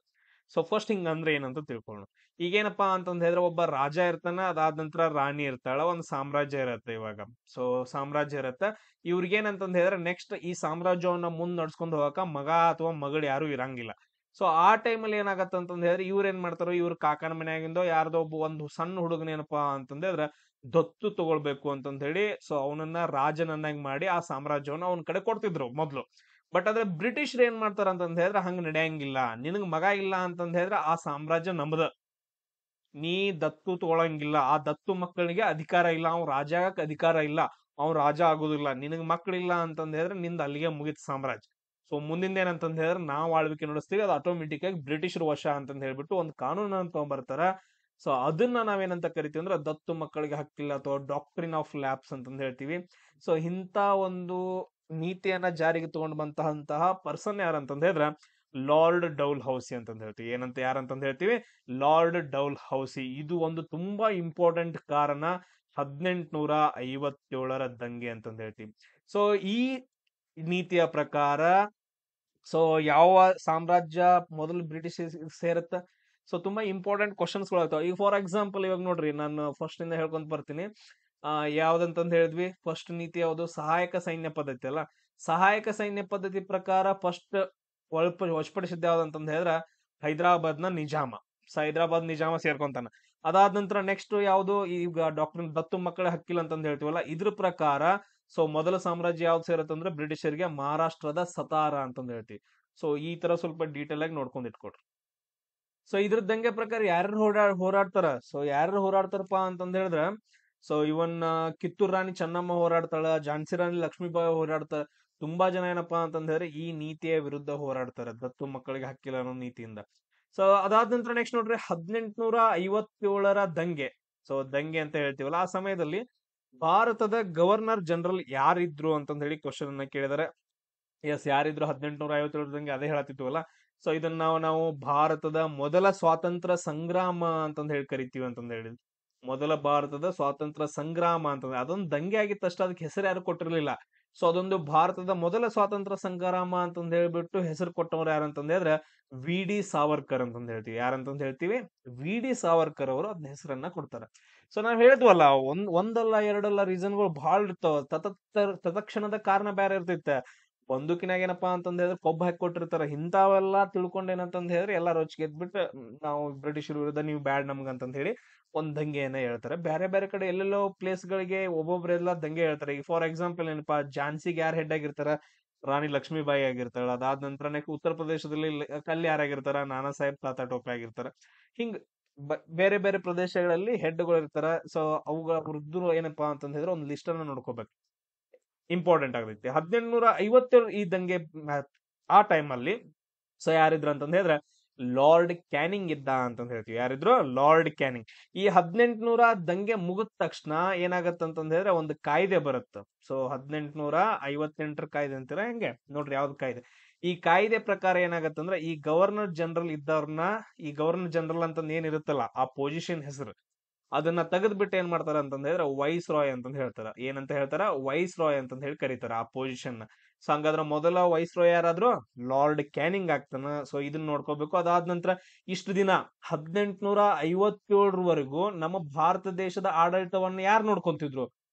ಸೊ ಫಸ್ಟ್ ಹಿಂಗಂದ್ರೆ ಏನಂತ ತಿಳ್ಕೊಳ್ಳೋಣ. ಈಗೇನಪ್ಪಾ ಅಂತಂದ್ ಹೇಳಿದ್ರೆ ಒಬ್ಬ ರಾಜ ಇರ್ತಾನ, ಅದಾದ ನಂತರ ರಾಣಿ ಇರ್ತಾಳ, ಒಂದು ಸಾಮ್ರಾಜ್ಯ ಇರತ್ತೆ. ಇವಾಗ ಸೊ ಸಾಮ್ರಾಜ್ಯ ಇರತ್ತೆ. ಇವ್ರಿಗೇನಂತಂದ್ ಹೇಳಿದ್ರೆ ನೆಕ್ಸ್ಟ್ ಈ ಸಾಮ್ರಾಜ್ಯವನ್ನ ಮುಂದ್ ನಡ್ಸ್ಕೊಂಡ್ ಹೋಗಕ ಮಗ ಅಥವಾ ಮಗಳು ಯಾರು ಇರಂಗಿಲ್ಲ. ಸೊ ಆ ಟೈಮಲ್ಲಿ ಏನಾಗತ್ತ ಅಂತಂದ್ ಹೇಳಿದ್ರೆ ಇವ್ರ ಏನ್ ಮಾಡ್ತಾರೋ, ಇವ್ರ ಕಾಕನ ಮನ್ಯಾಗಿಂದೋ ಯಾರ್ದೋ ಒಬ್ಬ ಒಂದು ಸಣ್ಣ ಹುಡುಗನೇನಪ್ಪಾ ಅಂತಂದ್ ಹೇಳಿದ್ರೆ ದತ್ತು ತಗೊಳ್ಬೇಕು ಅಂತಂದ್ ಹೇಳಿ, ಸೊ ಅವನನ್ನ ರಾಜನನ್ನಾಗಿ ಮಾಡಿ ಆ ಸಾಮ್ರಾಜ್ಯವನ್ನ ಅವನ ಕಡೆ ಕೊಡ್ತಿದ್ರು ಮೊದ್ಲು. ಬಟ್ ಆದ್ರೆ ಬ್ರಿಟಿಷರ್ ಏನ್ ಮಾಡ್ತಾರ ಅಂತಂದ್ ಹೇಳಿದ್ರೆ ಹಂಗ ನಡೆಯಂಗಿಲ್ಲ, ನಿನಗ್ ಮಗ ಇಲ್ಲ ಅಂತಂದ್ ಹೇಳಿದ್ರೆ ಆ ಸಾಮ್ರಾಜ್ಯ ನಮ್ದ, ನೀ ದತ್ತು ತಗೊಳಂಗಿಲ್ಲ, ಆ ದತ್ತು ಮಕ್ಕಳಿಗೆ ಅಧಿಕಾರ ಇಲ್ಲ, ಅವ್ನ್ ರಾಜ ಆಗಕ್ ಅಧಿಕಾರ ಇಲ್ಲ, ಅವ್ನ್ ರಾಜ ಆಗೋದಿಲ್ಲ, ನಿನಗ್ ಮಕ್ಕಳಿಲ್ಲ ಅಂತಂದ್ ಹೇಳಿದ್ರೆ ನಿಂದ ಅಲ್ಲಿಗೆ ಮುಗಿತ್ ಸಾಮ್ರಾಜ್ಯ. ಸೊ ಮುಂದಿಂದ ಏನಂತಂದ್ ಹೇಳಿದ್ರೆ ನಾವ್ ಆಳ್ವಿಕೆ ನಡೆಸ್ತೀವಿ, ಅದು ಆಟೋಮೆಟಿಕ್ ಆಗಿ ಬ್ರಿಟಿಷರ್ ವಶ ಅಂತಂದ್ ಹೇಳ್ಬಿಟ್ಟು ಒಂದು ಕಾನೂನನ್ನ ತಗೊಂಡ್ಬರ್ತಾರ. ಸೊ ಅದನ್ನ ನಾವೇನಂತ ಕರಿತೀವಿ ಅಂದ್ರೆ ದತ್ತು ಮಕ್ಕಳಿಗೆ ಹಕ್ಕಿಲ್ಲ ಅಥವಾ ಡಾಕ್ಟ್ರಿನ್ ಆಫ್ ಲ್ಯಾಬ್ಸ್ ಅಂತಂದ್ ಹೇಳ್ತೀವಿ. ಸೊ ಇಂತ ಒಂದು ನೀತಿಯನ್ನ ಜಾರಿಗೆ ತಗೊಂಡ್ ಬಂತಹ ಪರ್ಸನ್ ಯಾರಂತಂದ್ ಹೇಳಿದ್ರೆ ಲಾರ್ಡ್ ಡೌಲ್ ಹೌಸಿ ಅಂತಂದ್ ಹೇಳ್ತೀವಿ. ಯಾರಂತಂದ್ ಹೇಳ್ತೀವಿ, ಲಾರ್ಡ್ ಡೌಲ್ ಹೌಸಿ. ಇದು ಒಂದು ತುಂಬಾ ಇಂಪಾರ್ಟೆಂಟ್ ಕಾರಣ 1857ರ ದಂಗೆ ಅಂತಂದ್ ಹೇಳ್ತೀವಿ. ಸೊ ಈ ನೀತಿಯ ಪ್ರಕಾರ, ಸೊ ಯಾವ ಸಾಮ್ರಾಜ್ಯ ಮೊದಲು ಬ್ರಿಟಿಷ್ ಸೇರುತ್ತ, ಸೊ ತುಂಬಾ ಇಂಪಾರ್ಟೆಂಟ್ ಕ್ವಶನ್ಸ್ ಗಳು ಆಗ್ತಾವ. ಈಗ ಫಾರ್ ಎಕ್ಸಾಂಪಲ್ ಇವಾಗ ನೋಡ್ರಿ, ನಾನು ಫಸ್ಟ್ ಇಂದ ಹೇಳ್ಕೊಂತ ಬರ್ತೀನಿ. ಯಾವ್ದಂತಂದ್ ಹೇಳಿದ್ವಿ, ಫಸ್ಟ್ ನೀತಿ ಯಾವ್ದು, ಸಹಾಯಕ ಸೈನ್ಯ ಪದ್ಧತಿ ಅಲ್ಲ. ಸಹಾಯಕ ಸೈನ್ಯ ಪದ್ಧತಿ ಪ್ರಕಾರ ಫಸ್ಟ್ ವಶಪಡಿಸಿದ್ದ ಯಾವ್ದಂತಂದ್ ಹೇಳಿದ್ರ ಹೈದರಾಬಾದ್ ನಿಜಾಮ ಸೇರ್ಕೊಂತಾನ. ಅದಾದ ನಂತರ ನೆಕ್ಸ್ಟ್ ಯಾವ್ದು, ಈಗ ಡಾಕ್ಟರ್ ದತ್ತು ಮಕ್ಕಳ ಹಕ್ಕಿಲ್ಲ ಅಂತಂದ್ ಹೇಳ್ತೀವಲ್ಲ, ಇದ್ರ ಪ್ರಕಾರ ಸೊ ಮೊದಲ ಸಾಮ್ರಾಜ್ಯ ಯಾವ್ದು ಸೇರತ್ತಂದ್ರೆ ಬ್ರಿಟಿಷರ್ಗೆ ಮಹಾರಾಷ್ಟ್ರದ ಸತಾರಾ ಅಂತಂದ್ ಹೇಳ್ತೀವಿ. ಸೊ ಈ ತರ ಸ್ವಲ್ಪ ಡೀಟೇಲ್ ಆಗಿ ನೋಡ್ಕೊಂಡ್ ಇಟ್ಕೊಡ್ರಿ. ಸೊ ಇದ್ರ ದಂಗೆ ಪ್ರಕಾರ ಯಾರ್ಯಾರು ಹೋರಾಡ್ತಾರ, ಸೊ ಯಾರ್ಯಾರು ಹೋರಾಡ್ತಾರಪ್ಪ ಅಂತಂದ್ ಹೇಳಿದ್ರ, ಸೊ ಇವನ್ ಕಿತ್ತೂರ್ ರಾಣಿ ಚೆನ್ನಮ್ಮ ಹೋರಾಡ್ತಾಳ, ಝಾನ್ಸಿ ರಾಣಿ ಲಕ್ಷ್ಮೀಬಾಯಿ ಹೋರಾಡ್ತಾರ. ತುಂಬಾ ಜನ ಏನಪ್ಪಾ ಅಂತಂದ್ ಹೇಳಿದ್ರೆ ಈ ನೀತಿಯ ವಿರುದ್ಧ ಹೋರಾಡ್ತಾರೆ, ದತ್ತು ಮಕ್ಕಳಿಗೆ ಹಕ್ಕಿಲ್ಲ ಅನ್ನೋ ನೀತಿಯಿಂದ. ಸೊ ಅದಾದ ನಂತರ ನೆಕ್ಸ್ಟ್ ನೋಡ್ರಿ 1857ರ ದಂಗೆ. ಸೊ ದಂಗೆ ಅಂತ ಹೇಳ್ತೀವಲ್ಲ, ಆ ಸಮಯದಲ್ಲಿ ಭಾರತದ ಗವರ್ನರ್ ಜನರಲ್ ಯಾರಿದ್ರು ಅಂತಂದ್ ಹೇಳಿ ಕ್ವಶನ್ ಅನ್ನ ಕೇಳಿದಾರೆ. ಎಸ್, ಯಾರಿದ್ರು 1857 ದಂಗೆ, ಅದೇ ಹೇಳತ್ತಿದ್ವಲ್ಲ. ಸೊ ಇದನ್ನ ನಾವು ಭಾರತದ ಮೊದಲ ಸ್ವಾತಂತ್ರ್ಯ ಸಂಗ್ರಾಮ ಅಂತಂದ್ ಹೇಳಿ ಕರಿತೀವಿ ಅಂತಂದ್ ಹೇಳಿ. ಮೊದಲ ಭಾರತದ ಸ್ವಾತಂತ್ರ್ಯ ಸಂಗ್ರಾಮ ಅಂತಂದ್ರೆ ಅದೊಂದು ದಂಗೆ ಆಗಿತ್ತಷ್ಟ, ಅದಕ್ಕೆ ಹೆಸರು ಯಾರು ಕೊಟ್ಟಿರ್ಲಿಲ್ಲ. ಸೊ ಅದೊಂದು ಭಾರತದ ಮೊದಲ ಸ್ವಾತಂತ್ರ್ಯ ಸಂಗ್ರಾಮ ಅಂತಂದ್ ಹೇಳ್ಬಿಟ್ಟು ಹೆಸರು ಕೊಟ್ಟವ್ರು ಯಾರಂತಂದ್ ಹೇಳಿದ್ರೆ ವಿ ಡಿ ಸಾವರ್ಕರ್ ಅಂತಂದ್ ಹೇಳ್ತೀವಿ. ಯಾರಂತಂದ್ ಹೇಳ್ತೀವಿ? ವಿ ಡಿ ಸಾವರ್ಕರ್ ಅವರು ಅದ್ನ ಹೆಸರನ್ನ ಕೊಡ್ತಾರೆ. ಸೊ ನಾವ್ ಹೇಳಿದ್ವಲ್ಲ, ಒಂದಲ್ಲ ಎರಡಲ್ಲ ರೀಸನ್ಗಳು ಬಹಳ ಇರ್ತಾವ. ತತ್ಕ್ಷಣದ ಕಾರಣ ಬೇರೆ ಇರ್ತೈತೆ. ಬಂದೂಕಿನಾಗ ಏನಪ್ಪಾ ಅಂತಂದ್ ಹೇಳಿದ್ರೆ ಕೊಬ್ಬ ಹಾಕಿ ಕೊಟ್ಟಿರ್ತಾರ. ಇಂಥವೆಲ್ಲಾ ತಿಳ್ಕೊಂಡ್ ಏನಂತಂದ್ ಹೇಳಿದ್ರೆ ಎಲ್ಲಾ ರೊಚ್ಚಿಗೆ ಎದ್ಬಿಟ್ಟು ನಾವು ಬ್ರಿಟಿಷರ್ ವಿರುದ್ಧ ನೀವು ಬ್ಯಾಡ್ ನಮ್ಗ ಅಂತಂದ್ ಹೇಳಿ ಒಂದ್ ದಂಗೆಯನ್ನ ಹೇಳ್ತಾರೆ. ಬೇರೆ ಬೇರೆ ಕಡೆ ಎಲ್ಲೆಲ್ಲೋ ಪ್ಲೇಸ್ ಗಳಿಗೆ ಒಬ್ಬೊಬ್ರೆಲ್ಲ ದಂಗೆ ಹೇಳ್ತಾರೆ. ಈಗ ಫಾರ್ ಎಕ್ಸಾಂಪಲ್ ಏನಪ್ಪಾ, ಝಾನ್ಸಿಗೆ ಯಾರು ಹೆಡ್ ಆಗಿರ್ತಾರ? ರಾಣಿ ಲಕ್ಷ್ಮೀಬಾಯಿ ಆಗಿರ್ತಾಳ. ಅದಾದ ನಂತರ ನೆಕ್ಸ್ಟ್ ಉತ್ತರ ಪ್ರದೇಶದಲ್ಲಿ ಕಲ್ಲಿ ಯಾರಾಗಿರ್ತಾರ? ನಾನಾ ಸಾಹೇಬ್ ತಾತಾ ಟೋಪೆ ಆಗಿರ್ತಾರ. ಹಿಂಗ್ ಬೇರೆ ಬೇರೆ ಪ್ರದೇಶಗಳಲ್ಲಿ ಹೆಡ್ಗಳು ಇರ್ತಾರ. ಸೊ ಅವುಗಳ ವೃದ್ಧರು ಏನಪ್ಪಾ ಅಂತಂದ್ ಹೇಳಿದ್ರೆ ಒಂದು ಲಿಸ್ಟ್ ಅನ್ನ ನೋಡ್ಕೋಬೇಕು, ಇಂಪಾರ್ಟೆಂಟ್ ಆಗೈತಿ. 1857 ಈ ದಂಗೆ ಆ ಟೈಮ್ ಅಲ್ಲಿ ಸೊ ಯಾರಿದ್ರು ಅಂತಂದ್ ಹೇಳಿದ್ರೆ ಲಾರ್ಡ್ ಕ್ಯಾನಿಂಗ್ ಇದ್ದ ಅಂತಂದ್ ಹೇಳ್ತೀವಿ. ಯಾರಿದ್ರು? Lord Canning. ಈ 1800 ದಂಗೆ ಮುಗಿದ ತಕ್ಷಣ ಏನಾಗತ್ತಂತಂದ್ ಹೇಳಿದ್ರೆ ಒಂದು ಕಾಯ್ದೆ ಬರುತ್ತೆ. ಸೊ 1858 ಕಾಯ್ದೆ ಅಂತೀರ ಹೆಂಗೆ ನೋಡ್ರಿ, ಯಾವ್ದು ಕಾಯ್ದೆ? ಈ ಕಾಯ್ದೆ ಪ್ರಕಾರ ಏನಾಗತ್ತಂದ್ರ, ಈ ಗವರ್ನರ್ ಜನರಲ್ ಇದ್ದವ್ರನ್ನ, ಈ ಗವರ್ನರ್ ಜನರಲ್ ಅಂತಂದ್ ಏನಿರುತ್ತಲ್ಲ ಆ ಪೊಸಿಷನ್ ಹೆಸರು, ಅದನ್ನ ತೆಗೆದ್ಬಿಟ್ಟು ಏನ್ ಮಾಡ್ತಾರ ಅಂತಂದ್ ಹೇಳಿದ್ರೆ ವೈಸ್ ರಾಯ್ ಅಂತಂದ್ ಹೇಳ್ತಾರ. ಏನಂತ ಹೇಳ್ತಾರ? ವೈಸ್ ರಾಯ್ ಅಂತಂದ್ ಹೇಳಿ ಕರೀತಾರ ಆ ಪೊಸಿಷನ್. ಸೊ ಹಂಗಾದ್ರ ಮೊದಲ ವೈಸ್ ರಾಯ್ ಯಾರಾದ್ರು? ಲಾರ್ಡ್ ಕ್ಯಾನಿಂಗ್ ಆಗ್ತಾನ. ಸೊ ಇದನ್ನ ನೋಡ್ಕೋಬೇಕು. ಅದಾದ ನಂತರ ಇಷ್ಟು ದಿನ 1857ರವರೆಗೂ ನಮ್ಮ ಭಾರತ ದೇಶದ ಆಡಳಿತವನ್ನ ಯಾರು ನೋಡ್ಕೊಂತಿದ್ರು?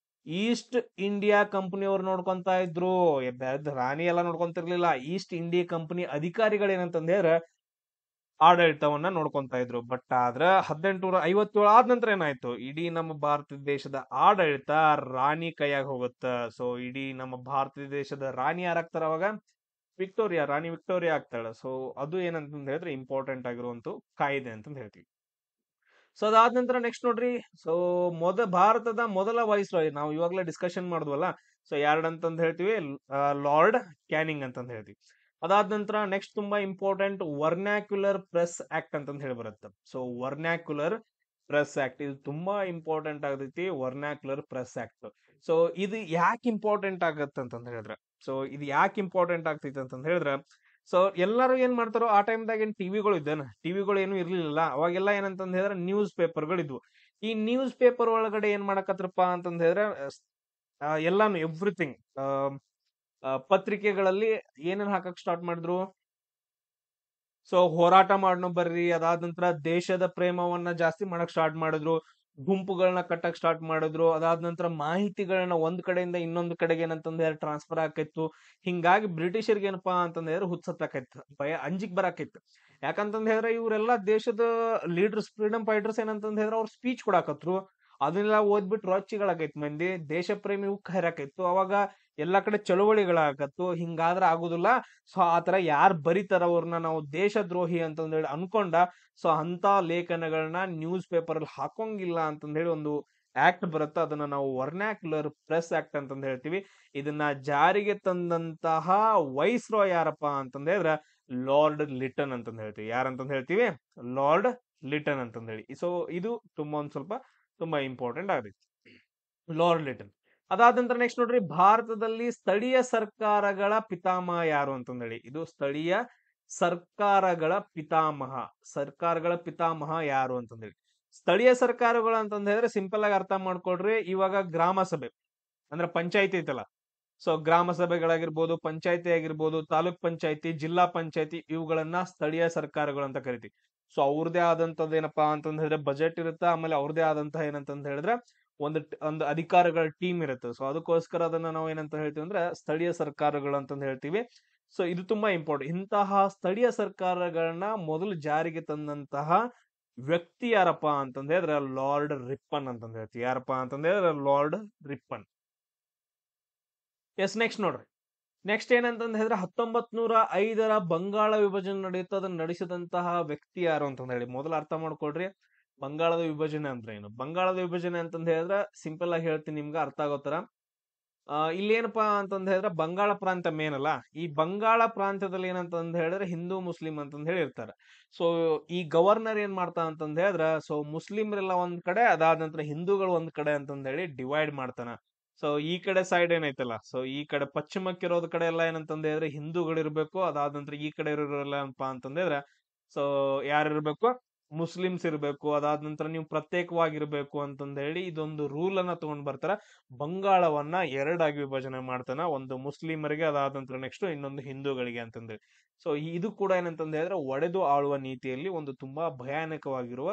ಈಸ್ಟ್ ಇಂಡಿಯಾ ಕಂಪನಿಯವ್ರು ನೋಡ್ಕೊಂತ ಇದ್ರು. ರಾಣಿ ಎಲ್ಲ ನೋಡ್ಕೊಂತಿರ್ಲಿಲ್ಲ. ಈಸ್ಟ್ ಇಂಡಿಯಾ ಕಂಪನಿ ಅಧಿಕಾರಿಗಳು ಏನಂತಂದ್ ಹೇಳಿದ್ರೆ ಆಡಳಿತವನ್ನ ನೋಡ್ಕೊಂತ ಇದ್ರು. ಬಟ್ ಆದ್ರ 1857 ಆದ ನಂತರ ಏನಾಯ್ತು? ಇಡೀ ನಮ್ಮ ಭಾರತ ದೇಶದ ಆಡಳಿತ ರಾಣಿ ಕೈಯಾಗ ಹೋಗುತ್ತ. ಸೊ ಇಡೀ ನಮ್ಮ ಭಾರತ ದೇಶದ ರಾಣಿ ಯಾರಾಗ್ತಾರ ಅವಾಗ? ವಿಕ್ಟೋರಿಯಾ, ರಾಣಿ ವಿಕ್ಟೋರಿಯಾ ಆಗ್ತಾಳ. ಸೊ ಅದು ಏನಂತಂದ್ ಹೇಳಿದ್ರೆ ಇಂಪಾರ್ಟೆಂಟ್ ಆಗಿರುವಂತ ಕಾಯ್ದೆ ಅಂತಂದ್ ಹೇಳ್ತೀವಿ. ಸೊ ಅದಾದ ನಂತರ ನೆಕ್ಸ್ಟ್ ನೋಡ್ರಿ, ಸೊ ಭಾರತದ ಮೊದಲ ವೈಸ್ ರಾಯ್ ನಾವು ಇವಾಗ್ಲೇ ಡಿಸ್ಕಷನ್ ಮಾಡಿದ್ವಲ್ಲ. ಸೊ ಯಾರ್ದಂತಂದ್ ಹೇಳ್ತೀವಿ? ಲಾರ್ಡ್ ಕ್ಯಾನಿಂಗ್ ಅಂತಂದ್ ಹೇಳ್ತೀವಿ. ಅದಾದ ನಂತರ ನೆಕ್ಸ್ಟ್ ತುಂಬಾ ಇಂಪಾರ್ಟೆಂಟ್ ವರ್ನಾಕ್ಯುಲರ್ ಪ್ರೆಸ್ ಆಕ್ಟ್ ಅಂತಂದ್ ಹೇಳಿ ಬರುತ್ತೆ. ಸೊ ವರ್ನಾಕ್ಯುಲರ್ ಪ್ರೆಸ್ ಆಕ್ಟ್ ಇದು ತುಂಬಾ ಇಂಪಾರ್ಟೆಂಟ್ ಆಗತೈತಿ. Vernacular press act. ಸೊ ಇದು ಯಾಕೆ ಇಂಪಾರ್ಟೆಂಟ್ ಆಗತ್ತೆ ಅಂತಂದ್ ಹೇಳಿದ್ರೆ, ಸೊ ಇದು ಯಾಕೆ ಇಂಪಾರ್ಟೆಂಟ್ ಆಗ್ತೈತಿ ಅಂತಂದ್ ಹೇಳಿದ್ರೆ, ಸೊ ಎಲ್ಲರೂ ಏನ್ ಮಾಡ್ತಾರೋ ಆ ಟೈಮ್ದಾಗ ಏನ್ ಟಿವಿಗಳು ಇದ್ದೇನ? ಟಿವಿಗಳು ಏನು ಇರ್ಲಿಲ್ಲ. ಅವಾಗೆಲ್ಲ ಏನಂತಂದ್ ಹೇಳಿದ್ರೆ ನ್ಯೂಸ್ ಪೇಪರ್ಗಳು ಇದ್ವು. ಈ ನ್ಯೂಸ್ ಪೇಪರ್ ಒಳಗಡೆ ಏನ್ ಮಾಡಕತ್ರಪ್ಪ ಅಂತಂದ್ ಹೇಳಿದ್ರೆ ಎಲ್ಲಾನು ಎವ್ರಿಥಿಂಗ್ ಪತ್ರಿಕೆಗಳಲ್ಲಿ ಏನೇನ್ ಹಾಕಕ್ ಸ್ಟಾರ್ಟ್ ಮಾಡಿದ್ರು? ಸೊ ಹೋರಾಟ ಮಾಡ್ನೋ ಬರ್ರಿ. ಅದಾದ ನಂತರ ದೇಶದ ಪ್ರೇಮವನ್ನ ಜಾಸ್ತಿ ಮಾಡಕ್ ಸ್ಟಾರ್ಟ್ ಮಾಡಿದ್ರು. ಗುಂಪುಗಳನ್ನ ಕಟ್ಟಕ್ ಸ್ಟಾರ್ಟ್ ಮಾಡಿದ್ರು. ಅದಾದ ನಂತರ ಮಾಹಿತಿಗಳನ್ನ ಒಂದ್ ಕಡೆಯಿಂದ ಇನ್ನೊಂದು ಕಡೆಗೆ ಏನಂತಂದ್ ಹೇಳಿ ಟ್ರಾನ್ಸ್ಫರ್ ಆಕೈತು. ಹಿಂಗಾಗಿ ಬ್ರಿಟಿಷರ್ಗೆ ಏನಪ್ಪಾ ಅಂತಂದ್ ಹೇಳಿದ್ರೆ ಹುಚ್ಚತ್ತಾಕೈತು, ಭಯ, ಅಂಜಿಕ್ ಬರಾಕೈತು. ಯಾಕಂತಂದ್ ಹೇಳಿದ್ರೆ ಇವರೆಲ್ಲಾ ದೇಶದ ಲೀಡರ್ಸ್, ಫ್ರೀಡಮ್ ಫೈಟರ್ಸ್ ಏನಂತಂದ್ ಹೇಳಿದ್ರೆ ಅವ್ರ ಸ್ಪೀಚ್ ಕೊಡಾಕತ್ರು. ಅದನ್ನೆಲ್ಲ ಓದ್ಬಿಟ್ಟು ರೊಚ್ಚಿಗಳಾಕೈತ್ ಮಂದಿ, ದೇಶ ಪ್ರೇಮಿ ಉಕ್ಕ ಹರಿಯಾಕೈತು. ಅವಾಗ ಎಲ್ಲಾ ಕಡೆ ಚಳುವಳಿಗಳಾಗತ್ತು. ಹಿಂಗಾದ್ರ ಆಗುದಿಲ್ಲ. ಸೊ ಆತರ ಯಾರು ಬರೀತಾರ ಅವ್ರನ್ನ ನಾವು ದೇಶದ್ರೋಹಿ ಅಂತಂದ್ ಹೇಳಿ ಅನ್ಕೊಂಡ. ಸೊ ಅಂತ ಲೇಖನಗಳನ್ನ ನ್ಯೂಸ್ ಪೇಪರ್ ಅಲ್ಲಿ ಹಾಕೋಂಗಿಲ್ಲ ಅಂತಂದ್ ಹೇಳಿ ಒಂದು ಆಕ್ಟ್ ಬರುತ್ತೆ. ಅದನ್ನ ನಾವು ವರ್ನಾಕ್ಯುಲರ್ ಪ್ರೆಸ್ ಆಕ್ಟ್ ಅಂತಂದ್ ಹೇಳ್ತೀವಿ. ಇದನ್ನ ಜಾರಿಗೆ ತಂದಂತಹ ವೈಸ್ ರಾಯ್ ಯಾರಪ್ಪ ಅಂತಂದ್ ಹೇಳಿದ್ರೆ ಲಾರ್ಡ್ ಲಿಟನ್ ಅಂತಂದ್ ಹೇಳ್ತೀವಿ. ಯಾರಂತಂದ್ ಹೇಳ್ತೀವಿ? ಲಾರ್ಡ್ ಲಿಟನ್ ಅಂತಂದ್ ಹೇಳಿ. ಸೊ ಇದು ಒಂದ್ ಸ್ವಲ್ಪ ತುಂಬಾ ಇಂಪಾರ್ಟೆಂಟ್ ಆಗೈತಿ, ಲಾರ್ಡ್ ಲಿಟನ್. ಅದಾದ ನಂತರ ನೆಕ್ಸ್ಟ್ ನೋಡ್ರಿ, ಭಾರತದಲ್ಲಿ ಸ್ಥಳೀಯ ಸರ್ಕಾರಗಳ ಪಿತಾಮಹ ಯಾರು ಅಂತಂದ್ ಹೇಳಿ. ಇದು ಸ್ಥಳೀಯ ಸರ್ಕಾರಗಳ ಪಿತಾಮಹ ಯಾರು ಅಂತಂದ್ ಹೇಳಿ. ಸ್ಥಳೀಯ ಸರ್ಕಾರಗಳು ಅಂತಂದ್ ಹೇಳಿದ್ರೆ ಸಿಂಪಲ್ ಆಗಿ ಅರ್ಥ ಮಾಡ್ಕೊಡ್ರಿ. ಇವಾಗ ಗ್ರಾಮ ಸಭೆ ಅಂದ್ರೆ ಪಂಚಾಯತಿ ಐತಲ್ಲ. ಸೊ ಗ್ರಾಮ ಸಭೆಗಳಾಗಿರ್ಬೋದು, ಪಂಚಾಯತಿ ಆಗಿರ್ಬೋದು, ತಾಲೂಕ್ ಪಂಚಾಯತಿ, ಜಿಲ್ಲಾ ಪಂಚಾಯತಿ, ಇವುಗಳನ್ನ ಸ್ಥಳೀಯ ಸರ್ಕಾರಗಳು ಅಂತ ಕರಿತೀವಿ. ಸೊ ಅವ್ರದೇ ಆದಂತದ್ ಏನಪ್ಪಾ ಅಂತಂದ್ ಹೇಳಿದ್ರೆ ಬಜೆಟ್ ಇರುತ್ತೆ. ಆಮೇಲೆ ಅವ್ರದೇ ಆದಂತಹ ಏನಂತಂದ್ ಹೇಳಿದ್ರೆ ಒಂದು ಅಧಿಕಾರಗಳ ಟೀಮ್ ಇರುತ್ತೆ. ಸೊ ಅದಕ್ಕೋಸ್ಕರ ಅದನ್ನ ನಾವು ಏನಂತ ಹೇಳ್ತೀವಿ ಅಂದ್ರೆ ಸ್ಥಳೀಯ ಸರ್ಕಾರಗಳು ಅಂತಂದ್ ಹೇಳ್ತೀವಿ. ಸೊ ಇದು ತುಂಬಾ ಇಂಪಾರ್ಟೆಂಟ್. ಇಂತಹ ಸ್ಥಳೀಯ ಸರ್ಕಾರಗಳನ್ನ ಮೊದಲು ಜಾರಿಗೆ ತಂದಂತಹ ವ್ಯಕ್ತಿ ಯಾರಪ್ಪ ಅಂತಂದ್ ಹೇಳಿದ್ರೆ ಲಾರ್ಡ್ ರಿಪ್ಪನ್ ಅಂತಂದ್ ಹೇಳ್ತೀವಿ. ಯಾರಪ್ಪ ಅಂತಂದ್ ಹೇಳಿದ್ರೆ ಲಾರ್ಡ್ ರಿಪ್ಪನ್. ಎಸ್, ನೆಕ್ಸ್ಟ್ ನೋಡ್ರಿ, ನೆಕ್ಸ್ಟ್ ಏನಂತಂದ್ ಹೇಳಿದ್ರೆ 1905 ಬಂಗಾಳ ವಿಭಜನೆ ನಡೆಯುತ್ತೆ. ಅದನ್ನ ನಡೆಸಿದಂತಹ ವ್ಯಕ್ತಿ ಯಾರು ಅಂತಂದ್ ಹೇಳಿ ಮೊದಲು ಅರ್ಥ ಮಾಡ್ಕೊಳ್ರಿ. ಬಂಗಾಳದ ವಿಭಜನೆ ಅಂದ್ರೆ ಏನು? ಬಂಗಾಳದ ವಿಭಜನೆ ಅಂತಂದ್ ಹೇಳಿದ್ರೆ ಸಿಂಪಲ್ ಆಗಿ ಹೇಳ್ತೀನಿ, ನಿಮ್ಗೆ ಅರ್ಥ ಆಗೋ ತರ. ಇಲ್ಲೇನಪ್ಪಾ ಅಂತಂದ್ ಹೇಳಿದ್ರೆ ಬಂಗಾಳ ಪ್ರಾಂತ ಮೇನ್ ಅಲ್ಲ. ಈ ಬಂಗಾಳ ಪ್ರಾಂತ್ಯದಲ್ಲಿ ಏನಂತಂದ್ ಹೇಳಿದ್ರೆ ಹಿಂದೂ ಮುಸ್ಲಿಂ ಅಂತಂದ್ ಹೇಳಿ ಇರ್ತಾರೆ. ಸೊ ಈ ಗವರ್ನರ್ ಏನ್ ಮಾಡ್ತಾ ಅಂತಂದ್ ಹೇಳಿದ್ರೆ, ಸೊ ಮುಸ್ಲಿಮ್ರೆಲ್ಲ ಒಂದ್ ಕಡೆ, ಅದಾದ ನಂತರ ಹಿಂದೂಗಳು ಒಂದ್ ಕಡೆ ಅಂತಂದ್ ಹೇಳಿ ಡಿವೈಡ್ ಮಾಡ್ತಾನ. ಸೊ ಈ ಕಡೆ ಸೈಡ್ ಏನೈತಲ್ಲ, ಸೊ ಈ ಕಡೆ ಪಶ್ಚಿಮಕ್ಕಿರೋದ್ ಕಡೆ ಎಲ್ಲ ಏನಂತಂದ್ ಹೇಳಿದ್ರೆ ಹಿಂದೂಗಳು ಇರ್ಬೇಕು. ಅದಾದ ನಂತರ ಈ ಕಡೆ ಇರೋರೆಲ್ಲ ಏನಪ್ಪಾ ಅಂತಂದ್ ಹೇಳಿದ್ರೆ, ಸೊ ಯಾರಿರ್ಬೇಕು? ಮುಸ್ಲಿಮ್ಸ್ ಇರ್ಬೇಕು. ಅದಾದ ನಂತರ ನೀವು ಪ್ರತ್ಯೇಕವಾಗಿರ್ಬೇಕು ಅಂತಂದ್ ಹೇಳಿ ಇದೊಂದು ರೂಲ್ ಅನ್ನ ತಗೊಂಡ್ ಬರ್ತಾರ. ಬಂಗಾಳವನ್ನ ಎರಡಾಗಿ ವಿಭಜನೆ ಮಾಡ್ತಾನ, ಒಂದು ಮುಸ್ಲಿಮರಿಗೆ, ಅದಾದ ನಂತರ ನೆಕ್ಸ್ಟ್ ಇನ್ನೊಂದು ಹಿಂದೂಗಳಿಗೆ ಅಂತಂದೇಳಿ. ಸೊ ಇದು ಕೂಡ ಏನಂತಂದ್ ಹೇಳಿದ್ರೆ ಒಡೆದು ಆಳುವ ನೀತಿಯಲ್ಲಿ ಒಂದು ತುಂಬಾ ಭಯಾನಕವಾಗಿರುವ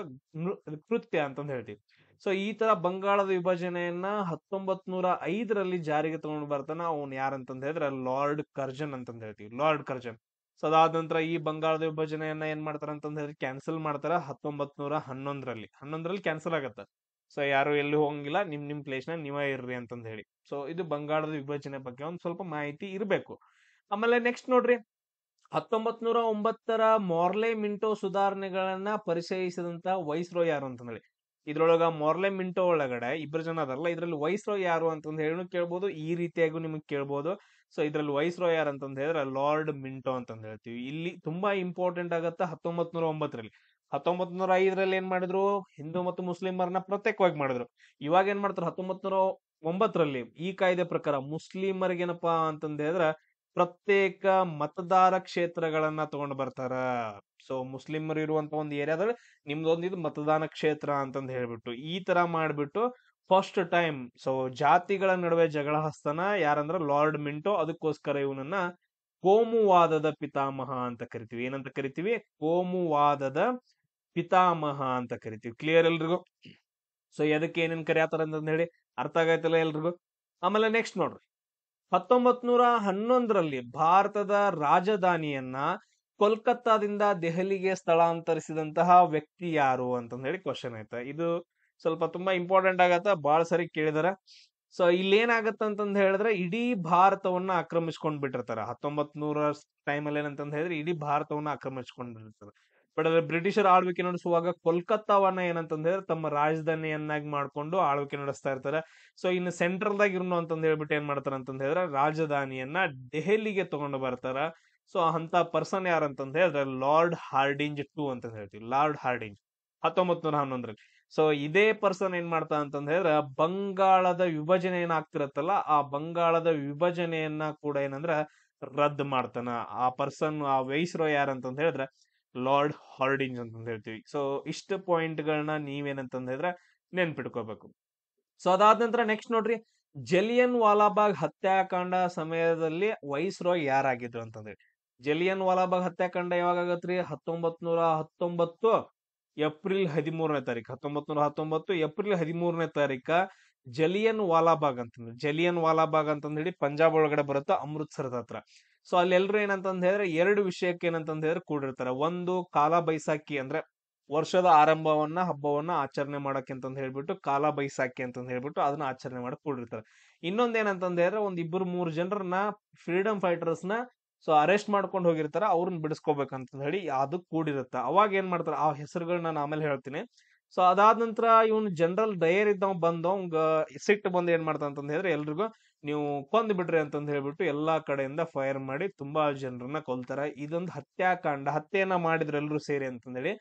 ಕೃತ್ಯ ಅಂತಂದ್ ಹೇಳ್ತೀವಿ. ಸೊ ಈ ತರ ಬಂಗಾಳದ ವಿಭಜನೆಯನ್ನ 1905 ಜಾರಿಗೆ ತಗೊಂಡು ಬರ್ತಾನ. ಅವ್ನು ಯಾರಂತಂದ್ ಹೇಳಿದ್ರೆ ಲಾರ್ಡ್ ಕರ್ಜನ್ ಅಂತಂದ್ ಹೇಳ್ತೀವಿ, ಲಾರ್ಡ್ ಕರ್ಜನ್. ಸೊ ಅದಾದ ನಂತರ ಈ ಬಂಗಾಳದ ವಿಭಜನೆಯನ್ನ ಏನ್ ಮಾಡ್ತಾರ ಅಂತಂದ್ ಹೇಳಿದ್ರೆ ಕ್ಯಾನ್ಸಲ್ ಮಾಡ್ತಾರ 1911 ಕ್ಯಾನ್ಸಲ್ ಆಗತ್ತ. ಸೊ ಯಾರು ಎಲ್ಲಿ ಹೋಗಂಗಿಲ್ಲ, ನಿಮ್ ಪ್ಲೇಸ್ ನ ನೀವೇ ಇರ್ರಿ ಅಂತಂದ್ ಹೇಳಿ. ಸೊ ಇದು ಬಂಗಾಳದ ವಿಭಜನೆ ಬಗ್ಗೆ ಒಂದ್ ಸ್ವಲ್ಪ ಮಾಹಿತಿ ಇರ್ಬೇಕು. ಆಮೇಲೆ ನೆಕ್ಸ್ಟ್ ನೋಡ್ರಿ, 1909 ಮಾರ್ಲೆ ಮಿಂಟೋ ಸುಧಾರಣೆಗಳನ್ನ ಪರಿಚಯಿಸಿದಂತ ವೈಸ್ರಾಯ್ ಯಾರು ಅಂತಂದ್ ಹೇಳಿ. ಇದ್ರೊಳಗ ಮಾರ್ಲೆ ಮಿಂಟೋ ಒಳಗಡೆ ಇಬ್ರು ಜನ ಅದಲ್ಲ, ಇದ್ರಲ್ಲಿ ವೈಸ್ರಾಯ್ ಯಾರು ಅಂತಂದ್ ಹೇಳಿ ಕೇಳ್ಬೋದು, ಈ ರೀತಿಯಾಗೂ ನಿಮಗ್ ಕೇಳ್ಬೋದು. ಸೊ ಇದ್ರಲ್ಲಿ ವೈಸ್ರಾಯ್ ಯಾರು ಅಂತಂದ್ ಹೇಳಿದ್ರೆ ಲಾರ್ಡ್ ಮಿಂಟೋ ಅಂತಂದ್ ಹೇಳ್ತೀವಿ. ಇಲ್ಲಿ ತುಂಬಾ ಇಂಪಾರ್ಟೆಂಟ್ ಆಗತ್ತ 1909. 1905 ಏನ್ ಮಾಡಿದ್ರು? ಹಿಂದೂ ಮತ್ತು ಮುಸ್ಲಿಮರನ್ನ ಪ್ರತ್ಯೇಕವಾಗಿ ಮಾಡಿದ್ರು. ಇವಾಗ ಏನ್ ಮಾಡ್ತಾರೆ 1909 ಈ ಕಾಯ್ದೆ ಪ್ರಕಾರ ಮುಸ್ಲಿಮರಿಗೇನಪ್ಪಾ ಅಂತಂದ್ ಹೇಳಿದ್ರೆ ಪ್ರತ್ಯೇಕ ಮತದಾರ ಕ್ಷೇತ್ರಗಳನ್ನ ತಗೊಂಡ್ ಬರ್ತಾರ. ಸೊ ಮುಸ್ಲಿಮರು ಇರುವಂತ ಒಂದು ಏರಿಯಾದಲ್ಲಿ ನಿಮ್ದೊಂದು ಇದು ಮತದಾನ ಕ್ಷೇತ್ರ ಅಂತಂದ್ ಹೇಳ್ಬಿಟ್ಟು ಈ ತರ ಮಾಡ್ಬಿಟ್ಟು ಫಸ್ಟ್ ಟೈಮ್ ಸೊ ಜಾತಿಗಳ ನಡುವೆ ಜಗಳ ಹಸ್ತನ ಯಾರಂದ್ರ ಲಾರ್ಡ್ ಮಿಂಟೋ. ಅದಕ್ಕೋಸ್ಕರ ಇವನನ್ನ ಕೋಮುವಾದದ ಪಿತಾಮಹ ಅಂತ ಕರಿತೀವಿ. ಏನಂತ ಕರಿತೀವಿ? ಕೋಮುವಾದದ ಪಿತಾಮಹ ಅಂತ ಕರಿತೀವಿ. ಕ್ಲಿಯರ್ ಎಲ್ರಿಗೂ? ಸೊ ಎದಕ್ಕೆ ಏನೇನ್ ಕರಿಯಾತಾರ ಅಂತ ಹೇಳಿ ಅರ್ಥ ಆಗೈತಲ್ಲ ಎಲ್ರಿಗೂ? ಆಮೇಲೆ ನೆಕ್ಸ್ಟ್ ನೋಡ್ರಿ, 1911 ಭಾರತದ ರಾಜಧಾನಿಯನ್ನ ಕೋಲ್ಕತ್ತಾದಿಂದ ದೆಹಲಿಗೆ ಸ್ಥಳಾಂತರಿಸಿದಂತಹ ವ್ಯಕ್ತಿ ಯಾರು ಅಂತಂದ್ ಹೇಳಿ ಕ್ವಶನ್ ಆಯ್ತಾ. ಇದು ಸ್ವಲ್ಪ ತುಂಬಾ ಇಂಪಾರ್ಟೆಂಟ್ ಆಗತ್ತ, ಬಾಳ ಸರಿ ಕೇಳಿದಾರ. ಸೊ ಇಲ್ಲಿ ಏನಾಗತ್ತ ಅಂತಂದ್ ಹೇಳಿದ್ರೆ ಇಡೀ ಭಾರತವನ್ನ ಆಕ್ರಮಿಸ್ಕೊಂಡ್ ಬಿಟ್ಟಿರ್ತಾರ 1900 ಟೈಮಲ್ಲಿ. ಏನಂತಂದ್ ಹೇಳಿದ್ರೆ ಇಡೀ ಭಾರತವನ್ನ ಆಕ್ರಮಿಸ್ಕೊಂಡ್ ಬಿಟ್ಟಿರ್ತಾರೆ. ಬಟ್ ಅದ್ರ ಬ್ರಿಟಿಷರ್ ಆಳ್ವಿಕೆ ನಡೆಸುವಾಗ ಕೋಲ್ಕತ್ತಾವನ್ನ ಏನಂತಂದ್ ಹೇಳಿದ್ರೆ ತಮ್ಮ ರಾಜಧಾನಿಯನ್ನಾಗಿ ಮಾಡ್ಕೊಂಡು ಆಳ್ವಿಕೆ ನಡೆಸ್ತಾ ಇರ್ತಾರೆ. ಸೊ ಇನ್ನು ಸೆಂಟ್ರಲ್ ದಾಗ ಇರ್ನು ಅಂತಂದ್ ಹೇಳ್ಬಿಟ್ಟು ಏನ್ ಮಾಡ್ತಾರ ಅಂತಂದ್ ಹೇಳಿದ್ರೆ ರಾಜಧಾನಿಯನ್ನ ದೆಹಲಿಗೆ ತಗೊಂಡು ಬರ್ತಾರ. ಸೊ ಅಂತ ಪರ್ಸನ್ ಯಾರಂತಂದ್ ಹೇಳಿದ್ರೆ ಲಾರ್ಡ್ ಹಾರ್ಡಿಂಜ್ ಟು ಅಂತ ಹೇಳ್ತೀವಿ, ಲಾರ್ಡ್ ಹಾರ್ಡಿಂಜ್ 1911. ಸೊ ಇದೇ ಪರ್ಸನ್ ಏನ್ ಮಾಡ್ತಾ ಅಂತಂದ್ ಹೇಳಿದ್ರೆ ಬಂಗಾಳದ ವಿಭಜನೆ ಏನಾಗ್ತಿರತ್ತಲ್ಲ, ಆ ಬಂಗಾಳದ ವಿಭಜನೆಯನ್ನ ಕೂಡ ಏನಂದ್ರ ರದ್ದು ಮಾಡ್ತಾನ. ಆ ಪರ್ಸನ್, ಆ ವೈಸ್ರಾಯ್ ಯಾರಂತಂದ್ ಹೇಳಿದ್ರೆ ಲಾರ್ಡ್ ಹಾರ್ಡಿಂಜ್ ಅಂತಂದ್ ಹೇಳ್ತೀವಿ. ಸೊ ಇಷ್ಟು ಪಾಯಿಂಟ್ ಗಳನ್ನ ನೀವೇನಂತಂದ್ ಹೇಳಿದ್ರೆ ನೆನ್ಪಿಟ್ಕೋಬೇಕು. ಸೊ ಅದಾದ ನಂತರ ನೆಕ್ಸ್ಟ್ ನೋಡ್ರಿ, ಜಲಿಯನ್ ವಾಲಾಬಾಗ್ ಹತ್ಯಾಕಾಂಡ ಸಮಯದಲ್ಲಿ ವೈಸ್ರಾಯ್ ಯಾರಾಗಿದ್ರು ಅಂತಂದ್ರೆ. ಜಲಿಯನ್ ವಾಲಾಬಾಗ್ ಹತ್ಯಾಕಾಂಡ ಯಾವಾಗ ಆಗತ್ರಿ? 1919 ಏಪ್ರಿಲ್ 13ನೇ ತಾರೀಕು. 1919 ಏಪ್ರಿಲ್ 13ನೇ ತಾರೀಕ ಜಲಿಯನ್ ವಾಲಾಬಾಗ್ ಅಂತಂದ್ರೆ, ಜಲಿಯನ್ ವಾಲಾಬಾಗ್ ಅಂತಂದ್ ಹೇಳಿ ಪಂಜಾಬ್ ಒಳಗಡೆ ಬರುತ್ತೆ, ಅಮೃತ್ಸರದ ಹತ್ರ. ಸೊ ಅಲ್ಲಿ ಎಲ್ರು ಏನಂತಂದ್ ಹೇಳಿದ್ರೆ ಎರಡು ವಿಷಯಕ್ಕೆ ಏನಂತಂದ್ ಹೇಳಿದ್ರೆ ಕೂಡಿರ್ತಾರೆ. ಒಂದು ಕಾಲ ಬೈಸಾಖಿ ಅಂದ್ರೆ ವರ್ಷದ ಆರಂಭವನ್ನ ಹಬ್ಬವನ್ನ ಆಚರಣೆ ಮಾಡಕ್ಕೆ ಅಂತಂದ್ ಹೇಳ್ಬಿಟ್ಟು ಕಾಲ ಬೈಸಾಖಿ ಅಂತಂದ್ ಹೇಳ್ಬಿಟ್ಟು ಅದನ್ನ ಆಚರಣೆ ಮಾಡಕ್ ಕೂಡಿರ್ತಾರೆ. ಇನ್ನೊಂದ್ ಏನಂತಂದ್ ಹೇಳಿದ್ರೆ ಒಂದ್ ಇಬ್ರು ಮೂರು ಜನರನ್ನ ಫ್ರೀಡಮ್ ಫೈಟರ್ಸ್ ನ ಸೊ ಅರೆಸ್ಟ್ ಮಾಡ್ಕೊಂಡು ಹೋಗಿರ್ತಾರ, ಅವ್ರನ್ನ ಬಿಡಿಸ್ಕೋಬೇಕಂತ ಹೇಳಿ ಅದು ಕೂಡಿರುತ್ತೆ. ಅವಾಗ ಏನ್ ಮಾಡ್ತಾರ, ಆ ಹೆಸರುಗಳನ್ನ ನಾನು ಆಮೇಲೆ ಹೇಳ್ತೀನಿ. ಸೊ ಅದಾದ ನಂತರ ಇವನ್ ಜನರಲ್ ಡಯರ್ ಇದ್ದವ್ ಬಂದು ಅವಂಗ ಸಿಟ್ಟು ಬಂದು ಏನ್ ಮಾಡ್ತಾನ ಅಂತಂದ್ ಹೇಳಿದ್ರೆ ಎಲ್ರಿಗೂ ನೀವು ಕೊಂದ್ ಬಿಡ್ರಿ ಅಂತಂದ್ ಹೇಳ್ಬಿಟ್ಟು ಎಲ್ಲಾ ಕಡೆಯಿಂದ ಫೈರ್ ಮಾಡಿ ತುಂಬಾ ಜನರನ್ನ ಕೊಲ್ತಾರ. ಇದೊಂದು ಹತ್ಯಾಕಾಂಡ, ಹತ್ಯೆಯನ್ನ ಮಾಡಿದ್ರು ಎಲ್ರು ಸೇರಿ ಅಂತಂದ್ ಹೇಳಿ.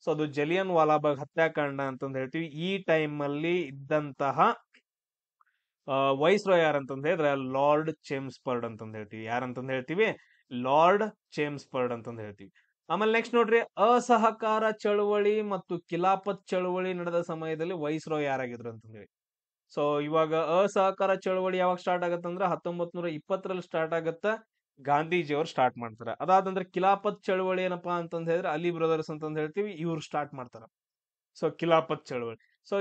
ಸೊ ಅದು ಜಲಿಯನ್ ವಾಲಾಬಾಗ್ ಹತ್ಯಾಕಾಂಡ ಅಂತಂದ್ ಹೇಳ್ತೀವಿ. ಈ ಟೈಮ್ ಅಲ್ಲಿ ಇದ್ದಂತಹ ವೈಸ್ರಾಯ್ ಯಾರಂತಂದ್ ಹೇಳಿದ್ರೆ ಲಾರ್ಡ್ ಚೇಮ್ಸ್ಫರ್ಡ್ ಅಂತಂದ್ ಹೇಳ್ತೀವಿ. ಯಾರಂತಂದ್ ಹೇಳ್ತೀವಿ? ಲಾರ್ಡ್ ಚೇಮ್ಸ್ಫರ್ಡ್ ಅಂತಂದ್ ಹೇಳ್ತೀವಿ. ಆಮೇಲೆ ನೆಕ್ಸ್ಟ್ ನೋಡ್ರಿ, ಅಸಹಕಾರ ಚಳವಳಿ ಮತ್ತು ಖಿಲಾಫತ್ ಚಳವಳಿ ನಡೆದ ಸಮಯದಲ್ಲಿ ವೈಸ್ರಾಯ್ ಯಾರಾಗಿದ್ರು ಅಂತಂದ್ ಹೇಳಿ. ಸೊ ಇವಾಗ ಅಸಹಕಾರ ಚಳವಳಿ ಯಾವಾಗ ಸ್ಟಾರ್ಟ್ ಆಗತ್ತಂದ್ರೆ 1920 ಸ್ಟಾರ್ಟ್ ಆಗತ್ತ, ಗಾಂಧೀಜಿಯವ್ರು ಸ್ಟಾರ್ಟ್ ಮಾಡ್ತಾರೆ. ಅದಾದಂದ್ರೆ ಖಿಲಾಫತ್ ಚಳವಳಿ ಏನಪ್ಪಾ ಅಂತಂದ್ ಹೇಳಿದ್ರೆ ಅಲಿ ಬ್ರದರ್ಸ್ ಅಂತಂದ್ ಹೇಳ್ತೀವಿ, ಇವ್ರು ಸ್ಟಾರ್ಟ್ ಮಾಡ್ತಾರ. ಸೊ ಖಿಲಾಫತ್ ಚಳವಳಿ, ಸೊ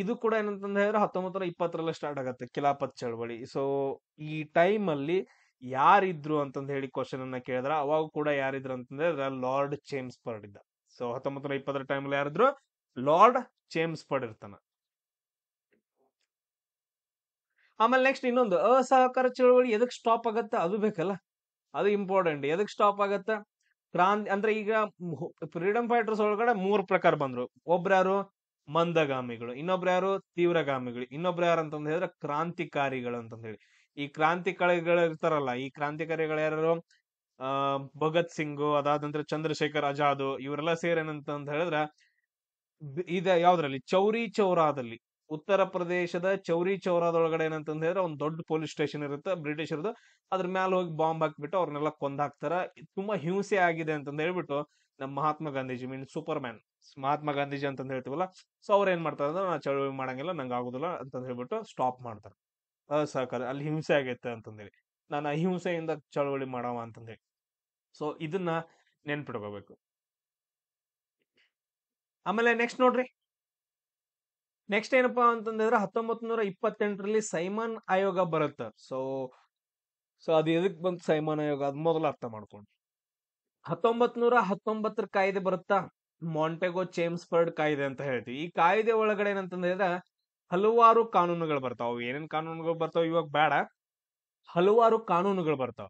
ಇದು ಕೂಡ ಏನಂತಂದ್ ಹೇಳಿದ್ರೆ 1920 ಸ್ಟಾರ್ಟ್ ಆಗತ್ತೆ ಖಿಲಾಫತ್ ಚಳವಳಿ. ಸೊ ಈ ಟೈಮ್ ಅಲ್ಲಿ ಯಾರಿದ್ರು ಅಂತಂದ್ ಹೇಳಿ ಕ್ವಶನ್ ಅನ್ನ ಕೇಳಿದ್ರ ಅವಾಗ ಕೂಡ ಯಾರಿದ್ರು ಅಂತಂದ್ ಹೇಳಿದ್ರೆ ಲಾರ್ಡ್ ಚೇಮ್ಸ್ಫರ್ಡ್ ಇದ್ದ. ಸೊ 1920 ಟೈಮಲ್ಲಿ ಯಾರಿದ್ರು? ಲಾರ್ಡ್ ಚೇಮ್ಸ್ಫರ್ಡ್ ಇರ್ತಾನ. ಆಮೇಲೆ ನೆಕ್ಸ್ಟ್ ಇನ್ನೊಂದು ಅಸಹಕಾರ ಚಳವಳಿ ಎದಕ್ ಸ್ಟಾಪ್ ಆಗತ್ತ ಅದು ಬೇಕಲ್ಲ, ಅದು ಇಂಪಾರ್ಟೆಂಟ್. ಎದಕ್ ಸ್ಟಾಪ್ ಆಗತ್ತ? ಕ್ರಾಂತಿ ಅಂದ್ರೆ ಈಗ ಫ್ರೀಡಮ್ ಫೈಟರ್ಸ್ ಒಳಗಡೆ 3 ಪ್ರಕಾರ ಬಂದ್ರು. ಒಬ್ರು ಯಾರು? ಮಂದಗಾಮಿಗಳು, ಇನ್ನೊಬ್ರು ಯಾರು? ತೀವ್ರಗಾಮಿಗಳು, ಇನ್ನೊಬ್ರು ಯಾರು ಅಂತಂದ್ ಹೇಳಿದ್ರೆ ಕ್ರಾಂತಿಕಾರಿಗಳು ಅಂತಂದ್ ಹೇಳಿ. ಈ ಕ್ರಾಂತಿಕಾರಿಗಳು ಇರ್ತಾರಲ್ಲ, ಈ ಕ್ರಾಂತಿಕಾರಿಗಳು ಯಾರು? ಆ ಭಗತ್ ಸಿಂಗ್, ಅದಾದ ನಂತರ ಚಂದ್ರಶೇಖರ್ ಆಜಾದ್, ಇವರೆಲ್ಲ ಸೇರೇನಂತ ಹೇಳಿದ್ರ ಇದ ಯಾವ್ದ್ರಲ್ಲಿ? ಚೌರಿ ಚೌರಾದಲ್ಲಿ, ಉತ್ತರ ಪ್ರದೇಶದ ಚೌರಿ ಚೌರಾದೊಳಗಡೆ ಏನಂತಂದ್ ಹೇಳಿದ್ರೆ ಒಂದು ದೊಡ್ಡ ಪೊಲೀಸ್ ಸ್ಟೇಷನ್ ಇರುತ್ತೆ ಬ್ರಿಟಿಷರ್ದು. ಅದ್ರ ಮ್ಯಾಲ ಹೋಗಿ ಬಾಂಬ್ ಹಾಕ್ಬಿಟ್ಟು ಅವ್ರನ್ನೆಲ್ಲ ಕೊಂದಾಕ್ತಾರ. ತುಂಬಾ ಹಿಂಸೆ ಆಗಿದೆ ಅಂತಂದ್ ಹೇಳ್ಬಿಟ್ಟು ನಮ್ಮ ಮಹಾತ್ಮ ಗಾಂಧೀಜಿ, ಮೀನ್ ಸೂಪರ್ ಮ್ಯಾನ್ ಮಹಾತ್ಮ ಗಾಂಧೀಜಿ ಅಂತಂದ್ ಹೇಳ್ತೀವಲ್ಲ, ಸೊ ಅವ್ರ ಏನ್ ಮಾಡ್ತಾರ ಅಂದ್ರೆ ನಾ ಚಳವಳಿ ಮಾಡಂಗಿಲ್ಲ, ನಂಗೆ ಆಗುದಿಲ್ಲ ಅಂತಂದ್ ಹೇಳ್ಬಿಟ್ಟು ಸ್ಟಾಪ್ ಮಾಡ್ತಾರೆ. ಅಸಹಕಾರ, ಅಲ್ಲಿ ಹಿಂಸೆ ಆಗೈತೆ ಅಂತಂದೇಳಿ, ನಾನು ಅಹಿಂಸೆಯಿಂದ ಚಳವಳಿ ಮಾಡವ ಅಂತಂದೇಳಿ. ಸೊ ಇದನ್ನ ನೆನ್ಪಿಟ್ಕೋಬೇಕು. ಆಮೇಲೆ ನೆಕ್ಸ್ಟ್ ನೋಡ್ರಿ, ನೆಕ್ಸ್ಟ್ ಏನಪ್ಪಾ ಅಂತಂದ್ರೆ 1928ರಲ್ಲಿ ಸೈಮನ್ ಆಯೋಗ ಬರುತ್ತೆ. ಸೊ ಅದು ಎದಕ್ ಬಂತು ಸೈಮನ್ ಆಯೋಗ, ಅದ್ ಮೊದಲು ಅರ್ಥ ಮಾಡ್ಕೊಂಡು. 1919 ಕಾಯ್ದೆ ಬರುತ್ತಾ, ಮಾಂಟೆಗೋ ಚೇಮ್ಸ್ಫರ್ಡ್ ಕಾಯ್ದೆ ಅಂತ ಹೇಳ್ತೀವಿ. ಈ ಕಾಯ್ದೆ ಒಳಗಡೆ ಏನಂತಂದ್ರೆ ಹಲವಾರು ಕಾನೂನುಗಳು ಬರ್ತಾವ. ಏನೇನ್ ಕಾನೂನುಗಳು ಬರ್ತಾವ ಇವಾಗ ಬೇಡ, ಹಲವಾರು ಕಾನೂನುಗಳು ಬರ್ತಾವ.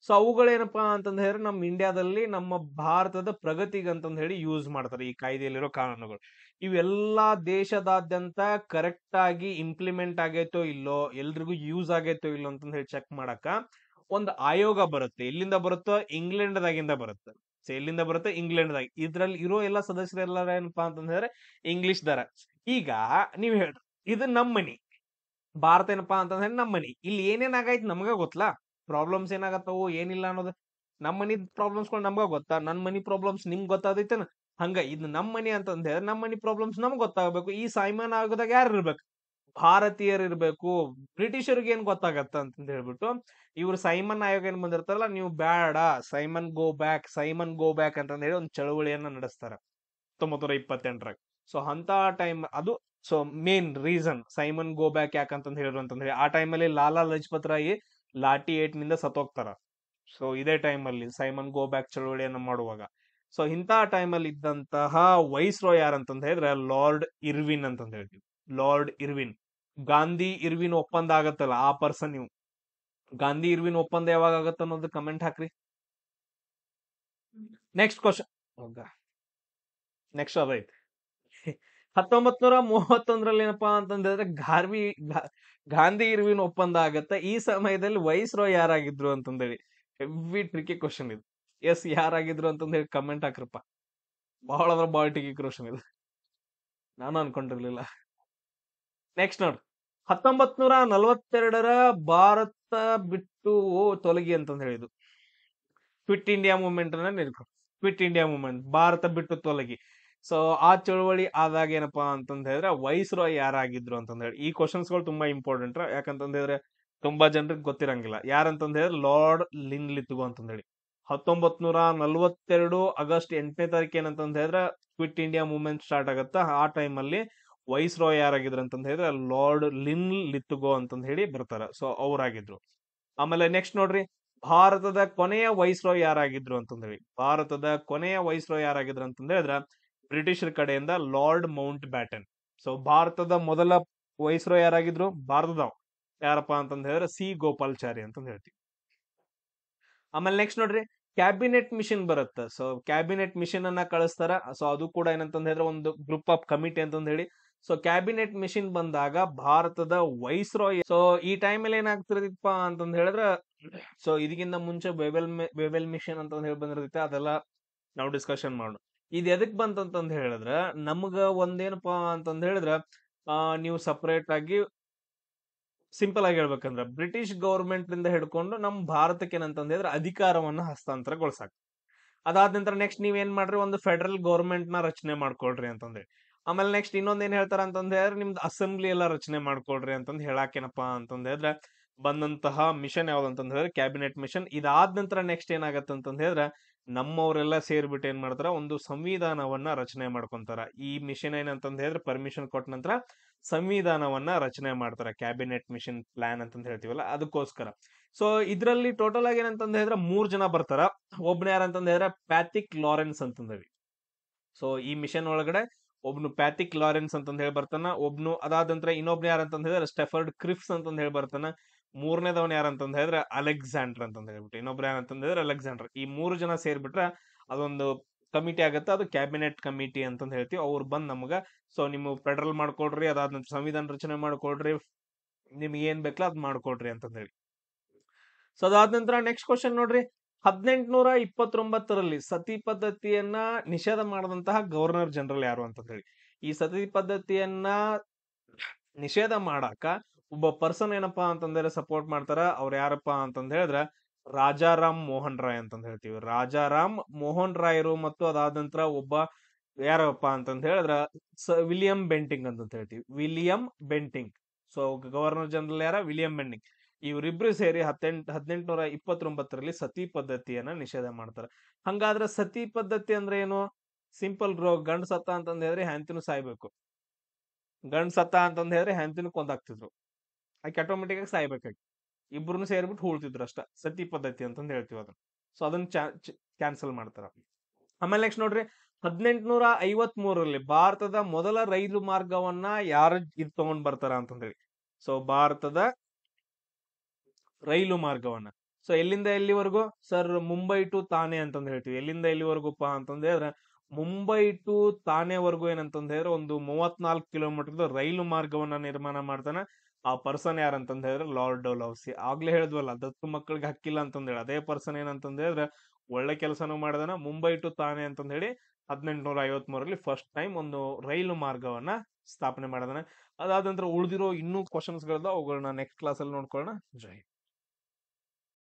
ಸೊ ಅವುಗಳೇನಪ್ಪಾ ಅಂತಂದ ಹೇಳಿದ್ರೆ ನಮ್ಮ ಇಂಡಿಯಾದಲ್ಲಿ ನಮ್ಮ ಭಾರತದ ಪ್ರಗತಿಗೆ ಅಂತಂದ ಹೇಳಿ ಯೂಸ್ ಮಾಡ್ತಾರೆ ಈ ಕಾಯ್ದೆಯಲ್ಲಿರೋ ಕಾನೂನುಗಳು. ಇವೆಲ್ಲಾ ದೇಶದಾದ್ಯಂತ ಕರೆಕ್ಟ್ ಆಗಿ ಇಂಪ್ಲಿಮೆಂಟ್ ಆಗೈತೋ ಇಲ್ಲೋ, ಎಲ್ರಿಗೂ ಯೂಸ್ ಆಗೈತೋ ಇಲ್ಲೋ ಅಂತಂದ ಹೇಳಿ ಚೆಕ್ ಮಾಡಕ ಒಂದು ಆಯೋಗ ಬರುತ್ತೆ. ಎಲ್ಲಿಂದ ಬರುತ್ತೋ? ಇಂಗ್ಲೆಂಡ್ ದಾಗಿಂದ ಬರುತ್ತೆ. ಸೊ ಎಲ್ಲಿಂದ ಬರುತ್ತೆ? ಇಂಗ್ಲೆಂಡ್ ದಾಗ. ಇದ್ರಲ್ಲಿ ಇರೋ ಎಲ್ಲಾ ಸದಸ್ಯರೆಲ್ಲ ಏನಪ್ಪಾ ಅಂತಂದ ಹೇಳಿದ್ರೆ ಇಂಗ್ಲಿಷ್ ದರ. ಈಗ ನೀವ್ ಹೇಳ್ರಿ, ಇದು ನಮ್ ಮನಿ, ಭಾರತ ಏನಪ್ಪಾ ಅಂತಂದ್ರೆ ನಮ್ ಮನಿ. ಇಲ್ಲಿ ಏನೇನ್ ಆಗೈತ್ ನಮ್ಗ ಗೊತ್ತಲಾ, ಪ್ರಾಬ್ಲಮ್ಸ್ ಏನಾಗತ್ತವು ಏನಿಲ್ಲ ಅನ್ನೋದು. ನಮ್ ಮನಿ ಪ್ರಾಬ್ಲಮ್ಸ್ಗಳು ನಮ್ಗ ಗೊತ್ತಾ? ನನ್ ಮನಿ ಪ್ರಾಬ್ಲಮ್ಸ್ ನಿಮ್ಗೆ ಗೊತ್ತಾದೈತೇನ? ಹಂಗ ಇದು ನಮ್ ಮನಿ ಅಂತಂದ ಹೇಳಿದ್ರೆ ನಮ್ ಮನಿ ಪ್ರಾಬ್ಲಮ್ಸ್ ನಮ್ಗೆ ಗೊತ್ತಾಗಬೇಕು. ಈ ಸೈಮನ್ ಆಗೋದಾಗ ಯಾರು ಇರ್ಬೇಕು? ಭಾರತೀಯರು ಇರ್ಬೇಕು. ಬ್ರಿಟಿಷರಿಗೆ ಏನ್ ಗೊತ್ತಾಗತ್ತ ಅಂತಂದ ಹೇಳ್ಬಿಟ್ಟು ಇವ್ರು ಸೈಮನ್ ಆಯೋಗ ಏನ್ ಬಂದಿರ್ತಾರಲ್ಲ, ನೀವು ಬೇಡ Simon go back, Simon go back ಅಂತಂದ ಹೇಳಿ ಒಂದು ಚಳವಳಿಯನ್ನ ನಡೆಸ್ತಾರ 1928ರಾಗ. ಸೊ ಅಂತ ಟೈಮ್ ಅದು. So main reason Simon go back ಯಾಕಂತಂದ್ ಹೇಳಿದ್ರು ಅಂತಂದ್ರೆ, ಆ ಟೈಮಲ್ಲಿ ಲಾಲಾ ಲಜಪತ್ ರಾಯಿ ಲಾಠಿ ಏಟ್ನಿಂದ ಸತ್ತೋಗ್ತಾರ. ಸೊ ಇದೇ ಟೈಮಲ್ಲಿ ಸೈಮನ್ ಗೋ ಬ್ಯಾಕ್ ಚಳವಳಿಯನ್ನ ಮಾಡುವಾಗ, ಸೊ ಇಂಥ ಟೈಮಲ್ಲಿ ಇದ್ದಂತಹ ವೈಸ್ ರಾಯ್ ಯಾರಂತಂದ ಹೇಳಿದ್ರೆ ಲಾರ್ಡ್ ಇರ್ವಿನ್ ಅಂತಂದ ಹೇಳ್ತೀವಿ. Lord Irwin. ಗಾಂಧಿ ಇರ್ವಿನ್ ಒಪ್ಪಂದ ಆಗತ್ತಲ್ಲ, ಆ ಪರ್ಸನ್ ನೀವು. ಗಾಂಧಿ ಇರ್ವಿನ್ ಒಪ್ಪಂದ ಯಾವಾಗ ಆಗತ್ತ ಅನ್ನೋದು ಕಮೆಂಟ್ ಹಾಕ್ರಿ. ನೆಕ್ಸ್ಟ್ ಕ್ವಶನ್, ನೆಕ್ಸ್ಟ್ ಅದೈತಿ 1931ರಲ್ಲಿ ಏನಪ್ಪಾ ಅಂತಂದ್ರೆ ಗಾಂಧಿ ಇರ್ವಿನ್ ಒಪ್ಪಂದ ಆಗತ್ತ. ಈ ಸಮಯದಲ್ಲಿ ವೈಸ್ ರಾಯ್ ಯಾರಾಗಿದ್ರು ಅಂತಂದೇಳಿ ಹೆವಿ ಟ್ರಿಕಿ ಕ್ವಶನ್ ಇದು. ಎಸ್, ಯಾರಾಗಿದ್ರು ಅಂತಂದೇಳಿ ಕಮೆಂಟ್ ಹಾಕ್ರಪ್ಪ. ಬಹಳ ಅಂದ್ರೆ ಬಹಳ ಟ್ರಿಕಿ ಕ್ವಶನ್ ಇದು, ನಾನು ಅನ್ಕೊಂಡಿರ್ಲಿಲ್ಲ. ನೆಕ್ಸ್ಟ್ ನೋಡ್ರಿ, 1942ರ ಭಾರತ ಬಿಟ್ಟು ತೊಲಗಿ ಅಂತಂದ್ ಹೇಳಿದ್ರು. Quit India movement quit India movement, Bharat ಬಿಟ್ಟು ತೊಲಗಿ. ಸೊ ಆ ಚಳವಳಿ ಆದಾಗ ಏನಪ್ಪಾ ಅಂತಂದ ಹೇಳಿದ್ರೆ ವೈಸ್ ರಾಯ್ ಯಾರಾಗಿದ್ರು ಅಂತಂದ ಹೇಳಿ. ಈ ಕ್ವಶನ್ಸ್ ಗಳು ತುಂಬಾ ಇಂಪಾರ್ಟೆಂಟ್, ಯಾಕಂತಂದ ಹೇಳಿದ್ರೆ ತುಂಬಾ ಜನರಿಗೆ ಗೊತ್ತಿರಂಗಿಲ್ಲ. ಯಾರಂತಂದ ಹೇಳಿದ್ರೆ ಲಾರ್ಡ್ ಲಿನ್ಲಿತ್ಗೋ ಅಂತಂದ ಹೇಳಿ. 1942 ಆಗಸ್ಟ್ 8ನೇ ತಾರೀಕು ಏನಂತಂದ ಹೇಳಿದ್ರೆ ಕ್ವಿಟ್ ಇಂಡಿಯಾ ಮೂವ್ಮೆಂಟ್ ಸ್ಟಾರ್ಟ್ ಆಗತ್ತ. ಆ ಟೈಮ್ ಅಲ್ಲಿ ವೈಸ್ ರಾಯ್ ಯಾರಾಗಿದ್ರು ಅಂತಂದ ಹೇಳಿದ್ರೆ ಲಾರ್ಡ್ ಲಿನ್ಲಿತ್ಗೋ ಅಂತಂದ ಹೇಳಿ ಬರ್ತಾರ. ಸೊ ಅವ್ರಾಗಿದ್ರು. ಆಮೇಲೆ ನೆಕ್ಸ್ಟ್ ನೋಡ್ರಿ, ಭಾರತದ ಕೊನೆಯ ವೈಸ್ ರಾಯ್ ಯಾರಾಗಿದ್ರು ಅಂತಂದ ಹೇಳಿ. ಭಾರತದ ಕೊನೆಯ ವೈಸ್ ರಾಯ್ ಯಾರಾಗಿದ್ರು ಅಂತಂದ ಹೇಳಿದ್ರೆ ಬ್ರಿಟಿಷರ್ ಕಡೆಯಿಂದ ಲಾರ್ಡ್ ಮೌಂಟ್ ಬ್ಯಾಟನ್. ಸೊ ಭಾರತದ ಮೊದಲ ವೈಸ್ ರಾಯ್ ಯಾರಾಗಿದ್ರು? ಭಾರತದವ ಯಾರಪ್ಪಾ ಅಂತಂದ ಹೇಳಿದ್ರೆ ಸಿ ಗೋಪಾಲ್ಚಾರಿ ಅಂತಂದ ಹೇಳ್ತೀವಿ. ಆಮೇಲೆ ನೆಕ್ಸ್ಟ್ ನೋಡ್ರಿ, ಕ್ಯಾಬಿನೆಟ್ ಮಿಷನ್ ಬರುತ್ತೆ. ಸೊ ಕ್ಯಾಬಿನೆಟ್ ಮಿಷನ್ ಅನ್ನ ಕಳಿಸ್ತಾರ. ಸೊ ಅದು ಕೂಡ ಏನಂತಂದ ಹೇಳಿದ್ರೆ ಒಂದು ಗ್ರೂಪ್ ಆಫ್ ಕಮಿಟಿ ಅಂತಂದ ಹೇಳಿ. ಸೊ ಕ್ಯಾಬಿನೆಟ್ ಮಿಷನ್ ಬಂದಾಗ ಭಾರತದ ವೈಸ್ ರಾಯ್, ಸೊ ಈ ಟೈಮಲ್ಲಿ ಏನಾಗ್ತಿರದಿಪ್ಪ ಅಂತಂದ ಹೇಳಿದ್ರೆ, ಸೊ ಇದಕ್ಕಿಂತ ಮುಂಚೆ ವೆವೆಲ್ ಮಿಷನ್ ಅಂತ ಹೇಳಿ ಬಂದಿರುತ್ತೆ, ಅದೆಲ್ಲ ನಾವು ಡಿಸ್ಕಷನ್ ಮಾಡೋಣ. ಇದು ಎದಕ್ ಬಂತಂತಂದ ಹೇಳಿದ್ರೆ, ನಮ್ಗ ಒಂದೇನಪ್ಪಾ ಅಂತಂದ ಹೇಳಿದ್ರೆ ನೀವು ಸಪರೇಟ್ ಆಗಿ ಸಿಂಪಲ್ ಆಗಿ ಹೇಳ್ಬೇಕಂದ್ರ ಬ್ರಿಟಿಷ್ ಗೌರ್ಮೆಂಟ್ ನಿಂದ ಹಿಡ್ಕೊಂಡು ನಮ್ ಭಾರತಕ್ಕೆ ಏನಂತಂದ ಹೇಳಿದ್ರೆ ಅಧಿಕಾರವನ್ನ ಹಸ್ತಾಂತರಗೊಳಿಸಾಕ್. ಅದಾದ ನಂತರ ನೆಕ್ಸ್ಟ್ ನೀವ್ ಏನ್ ಮಾಡ್ರಿ, ಒಂದು ಫೆಡರಲ್ ಗೌರ್ಮೆಂಟ್ ನ ರಚನೆ ಮಾಡ್ಕೊಳ್ರಿ ಅಂತಂದ್ರೆ. ಆಮೇಲೆ ನೆಕ್ಸ್ಟ್ ಇನ್ನೊಂದ್ ಏನ್ ಹೇಳ್ತಾರ ಅಂತಂದ ಹೇಳಿದ್ರೆ ನಿಮ್ದು ಅಸೆಂಬ್ಲಿ ಎಲ್ಲ ರಚನೆ ಮಾಡ್ಕೊಳ್ರಿ ಅಂತಂದ್ ಹೇಳಾಕೇನಪ್ಪಾ ಅಂತಂದ ಹೇಳಿದ್ರೆ ಬಂದಂತಹ ಮಿಷನ್ ಯಾವ್ದಂತಂದ ಹೇಳಿದ್ರೆ ಕ್ಯಾಬಿನೆಟ್ ಮಿಷನ್. ಇದಾದ ನಂತರ ನೆಕ್ಸ್ಟ್ ಏನಾಗತ್ತ ಅಂತಂದ ಹೇಳಿದ್ರೆ ನಮ್ಮವರೆಲ್ಲ ಸೇರ್ಬಿಟ್ಟು ಏನ್ ಮಾಡ್ತಾರ, ಒಂದು ಸಂವಿಧಾನವನ್ನ ರಚನೆ ಮಾಡ್ಕೊಂತಾರ. ಈ ಮಿಷನ್ ಏನಂತಂದ ಹೇಳಿದ್ರೆ ಪರ್ಮಿಷನ್ ಕೊಟ್ಟ ನಂತರ ಸಂವಿಧಾನವನ್ನ ರಚನೆ ಮಾಡ್ತಾರ. ಕ್ಯಾಬಿನೆಟ್ ಮಿಷನ್ ಪ್ಲಾನ್ ಅಂತಂದ ಹೇಳ್ತೀವಲ್ಲ, ಅದಕ್ಕೋಸ್ಕರ. ಸೊ ಇದ್ರಲ್ಲಿ ಟೋಟಲ್ ಆಗಿ ಏನಂತಂದ ಹೇಳಿದ್ರೆ 3 ಜನ ಬರ್ತಾರ. ಒಬ್ನ ಯಾರಂತಂದ ಹೇಳಿದ್ರೆ ಪ್ಯಾಥಿಕ್ ಲಾರೆನ್ಸ್ ಅಂತಂದ ಹೇಳಿ. ಸೊ ಈ ಮಿಷನ್ ಒಳಗಡೆ ಒಬ್ನು ಪ್ಯಾಟಿಕ್ ಲಾರೆನ್ಸ್ ಅಂತಂದ್ ಹೇಳಿ ಬರ್ತಾನ, ಒಬ್ನು ಅದಾದ ನಂತರ ಇನ್ನೊಬ್ನು ಯಾರಂತಂದ್ ಹೇಳಿದ್ರೆ ಸ್ಟೆಫರ್ಡ್ ಕ್ರಿಫ್ಸ್ ಅಂತಂದ್ ಹೇಳಿ ಬರ್ತಾನ, ಮೂರನೇದವನ್ ಯಾರಂತಂದ್ ಹೇಳಿದ್ರೆ ಅಲೆಕ್ಸಾಂಡರ್ ಅಂತಂದ್ ಹೇಳ್ಬಿಟ್ಟು, ಇನ್ನೊಬ್ರು ಯಾರಂತಂದ್ ಹೇಳಿದ್ರೆ ಅಲೆಕ್ಸಾಂಡರ್. ಈ 3 ಜನ ಸೇರ್ಬಿಟ್ರೆ ಅದೊಂದು ಕಮಿಟಿ ಆಗತ್ತೆ, ಅದು ಕ್ಯಾಬಿನೆಟ್ ಕಮಿಟಿ ಅಂತಂದ್ ಹೇಳ್ತೀವಿ. ಅವ್ರು ಬಂದ್ ನಮ್ಗ ಸೊ ನಿಮ್ಮ ಫೆಡರಲ್ ಮಾಡ್ಕೊಳ್ರಿ, ಅದಾದ ನಂತರ ಸಂವಿಧಾನ ರಚನೆ ಮಾಡ್ಕೊಳ್ರಿ, ನಿಮ್ಗೆ ಏನ್ ಬೇಕಲ್ಲ ಅದ್ ಮಾಡ್ಕೊಳ್ರಿ ಅಂತಂದ್ ಹೇಳಿ. ಸೊ ಅದಾದ ನಂತರ ನೆಕ್ಸ್ಟ್ ಕ್ವಶನ್ ನೋಡ್ರಿ, 1829ರಲ್ಲಿ ಸತಿ ಪದ್ಧತಿಯನ್ನ ನಿಷೇಧ ಮಾಡಿದಂತಹ ಗವರ್ನರ್ ಜನರಲ್ ಯಾರು ಅಂತ ಹೇಳಿ. ಈ ಸತಿ ಪದ್ಧತಿಯನ್ನ ನಿಷೇಧ ಮಾಡಾಕ ಒಬ್ಬ ಪರ್ಸನ್ ಏನಪ್ಪಾ ಅಂತಂದ್ರೆ ಸಪೋರ್ಟ್ ಮಾಡ್ತಾರ, ಅವ್ರು ಯಾರಪ್ಪ ಅಂತಂದ ಹೇಳಿದ್ರ ರಾಜಾರಾಮ್ ಮೋಹನ್ ರಾಯ್ ಅಂತಂದ್ ಹೇಳ್ತೀವಿ. ರಾಜಾರಾಮ್ ಮೋಹನ್ ರಾಯರು ಮತ್ತು ಅದಾದ ನಂತರ ಒಬ್ಬ ಯಾರಪ್ಪ ಅಂತಂದ ಹೇಳಿದ್ರ ವಿಲಿಯಂ ಬೆಂಟಿಂಗ್ ಅಂತಂತ ಹೇಳ್ತೀವಿ, William Bentinck. So governor general ಯಾರ, ವಿಲಿಯಂ ಬೆಂಟಿಂಗ್. ಇವರಿಬ್ರು ಸೇರಿ 1829ರಲ್ಲಿ ಸತಿ ಪದ್ಧತಿಯನ್ನ ನಿಷೇಧ ಮಾಡ್ತಾರೆ. ಹಂಗಾದ್ರೆ ಸತಿ ಪದ್ಧತಿ ಅಂದ್ರೆ ಏನು? ಸಿಂಪಲ್ ಬ್ರೋ, ಗಂಡ್ ಸತ್ತ ಅಂತಂದ ಹೇಳಿದ್ರೆ ಹೆಂಡತಿನೂ ಸಾಯ್ಬೇಕು, ಗಂಡ್ ಸತ್ತ ಅಂತಂದ ಹೇಳಿದ್ರೆ ಹೆಂಡತಿನೂ ಕೊಂದಾಕ್ತಿದ್ರು, ಆಕೆ ಆಟೋಮೆಟಿಕ್ ಆಗಿ ಸಾಯ್ಬೇಕಾಗಿ ಇಬ್ರು ಸೇರ್ಬಿಟ್ಟು ಹೂಳ್ತಿದ್ರು ಅಷ್ಟ. ಸತಿ ಪದ್ಧತಿ ಅಂತಂದ ಹೇಳ್ತೀವಿ ಅದನ್ನ. ಸೊ ಅದನ್ನ ಕ್ಯಾನ್ಸಲ್ ಮಾಡ್ತಾರ. ಆಮೇಲೆ ನೆಕ್ಸ್ಟ್ ನೋಡ್ರಿ, 1853ರಲ್ಲಿ ಭಾರತದ ಮೊದಲ ರೈಲು ಮಾರ್ಗವನ್ನ ಯಾರು ತಗೊಂಡ್ ಬರ್ತಾರ ಅಂತಂದೇಳಿ. ಸೊ ಭಾರತದ ರೈಲು ಮಾರ್ಗವನ್ನ ಸೊ ಎಲ್ಲಿಂದ ಎಲ್ಲಿವರೆಗೂ ಸರ್? ಮುಂಬೈ ಟು ತಾನೆ ಅಂತಂದ್ ಹೇಳ್ತೀವಿ. ಎಲ್ಲಿಂದ ಎಲ್ಲಿವರೆಗೂಪ್ಪ ಅಂತಂದ ಹೇಳಿದ್ರೆ ಮುಂಬೈ ಟು ತಾನೆವರೆಗೂ ಏನಂತಂದ ಹೇಳಿದ್ರೆ ಒಂದು 34 ಕಿಲೋಮೀಟರ್ ರೈಲು ಮಾರ್ಗವನ್ನ ನಿರ್ಮಾಣ ಮಾಡ್ತಾನೆ. ಆ ಪರ್ಸನ್ ಯಾರಂತಂದ ಹೇಳಿದ್ರೆ ಲಾರ್ಡ್ ಡೌಲೌಸಿ. ಆಗ್ಲೇ ಹೇಳಿದ್ವಲ್ಲ, ದತ್ತು ಮಕ್ಕಳಿಗೆ ಹಕ್ಕಿಲ್ಲ ಅಂತಂದ ಹೇಳಿ, ಅದೇ ಪರ್ಸನ್ ಏನಂತಂದ ಹೇಳಿದ್ರೆ ಒಳ್ಳೆ ಕೆಲಸನೂ ಮಾಡಿದಾನ. ಮುಂಬೈ ಟು ತಾನೆ ಅಂತಂದ ಹೇಳಿ 1853ರಲ್ಲಿ ಫಸ್ಟ್ ಟೈಮ್ ಒಂದು ರೈಲು ಮಾರ್ಗವನ್ನ ಸ್ಥಾಪನೆ ಮಾಡಿದಾನೆ. ಅದಾದ ನಂತರ ಉಳಿದಿರೋ ಇನ್ನೂ ಕ್ವಶನ್ಸ್ ಗಳದ, ಅವುಗಳನ್ನ ನೆಕ್ಸ್ಟ್ ಕ್ಲಾಸ್ ಅಲ್ಲಿ ನೋಡ್ಕೊಳ್ಳೋಣ. ಜೈ.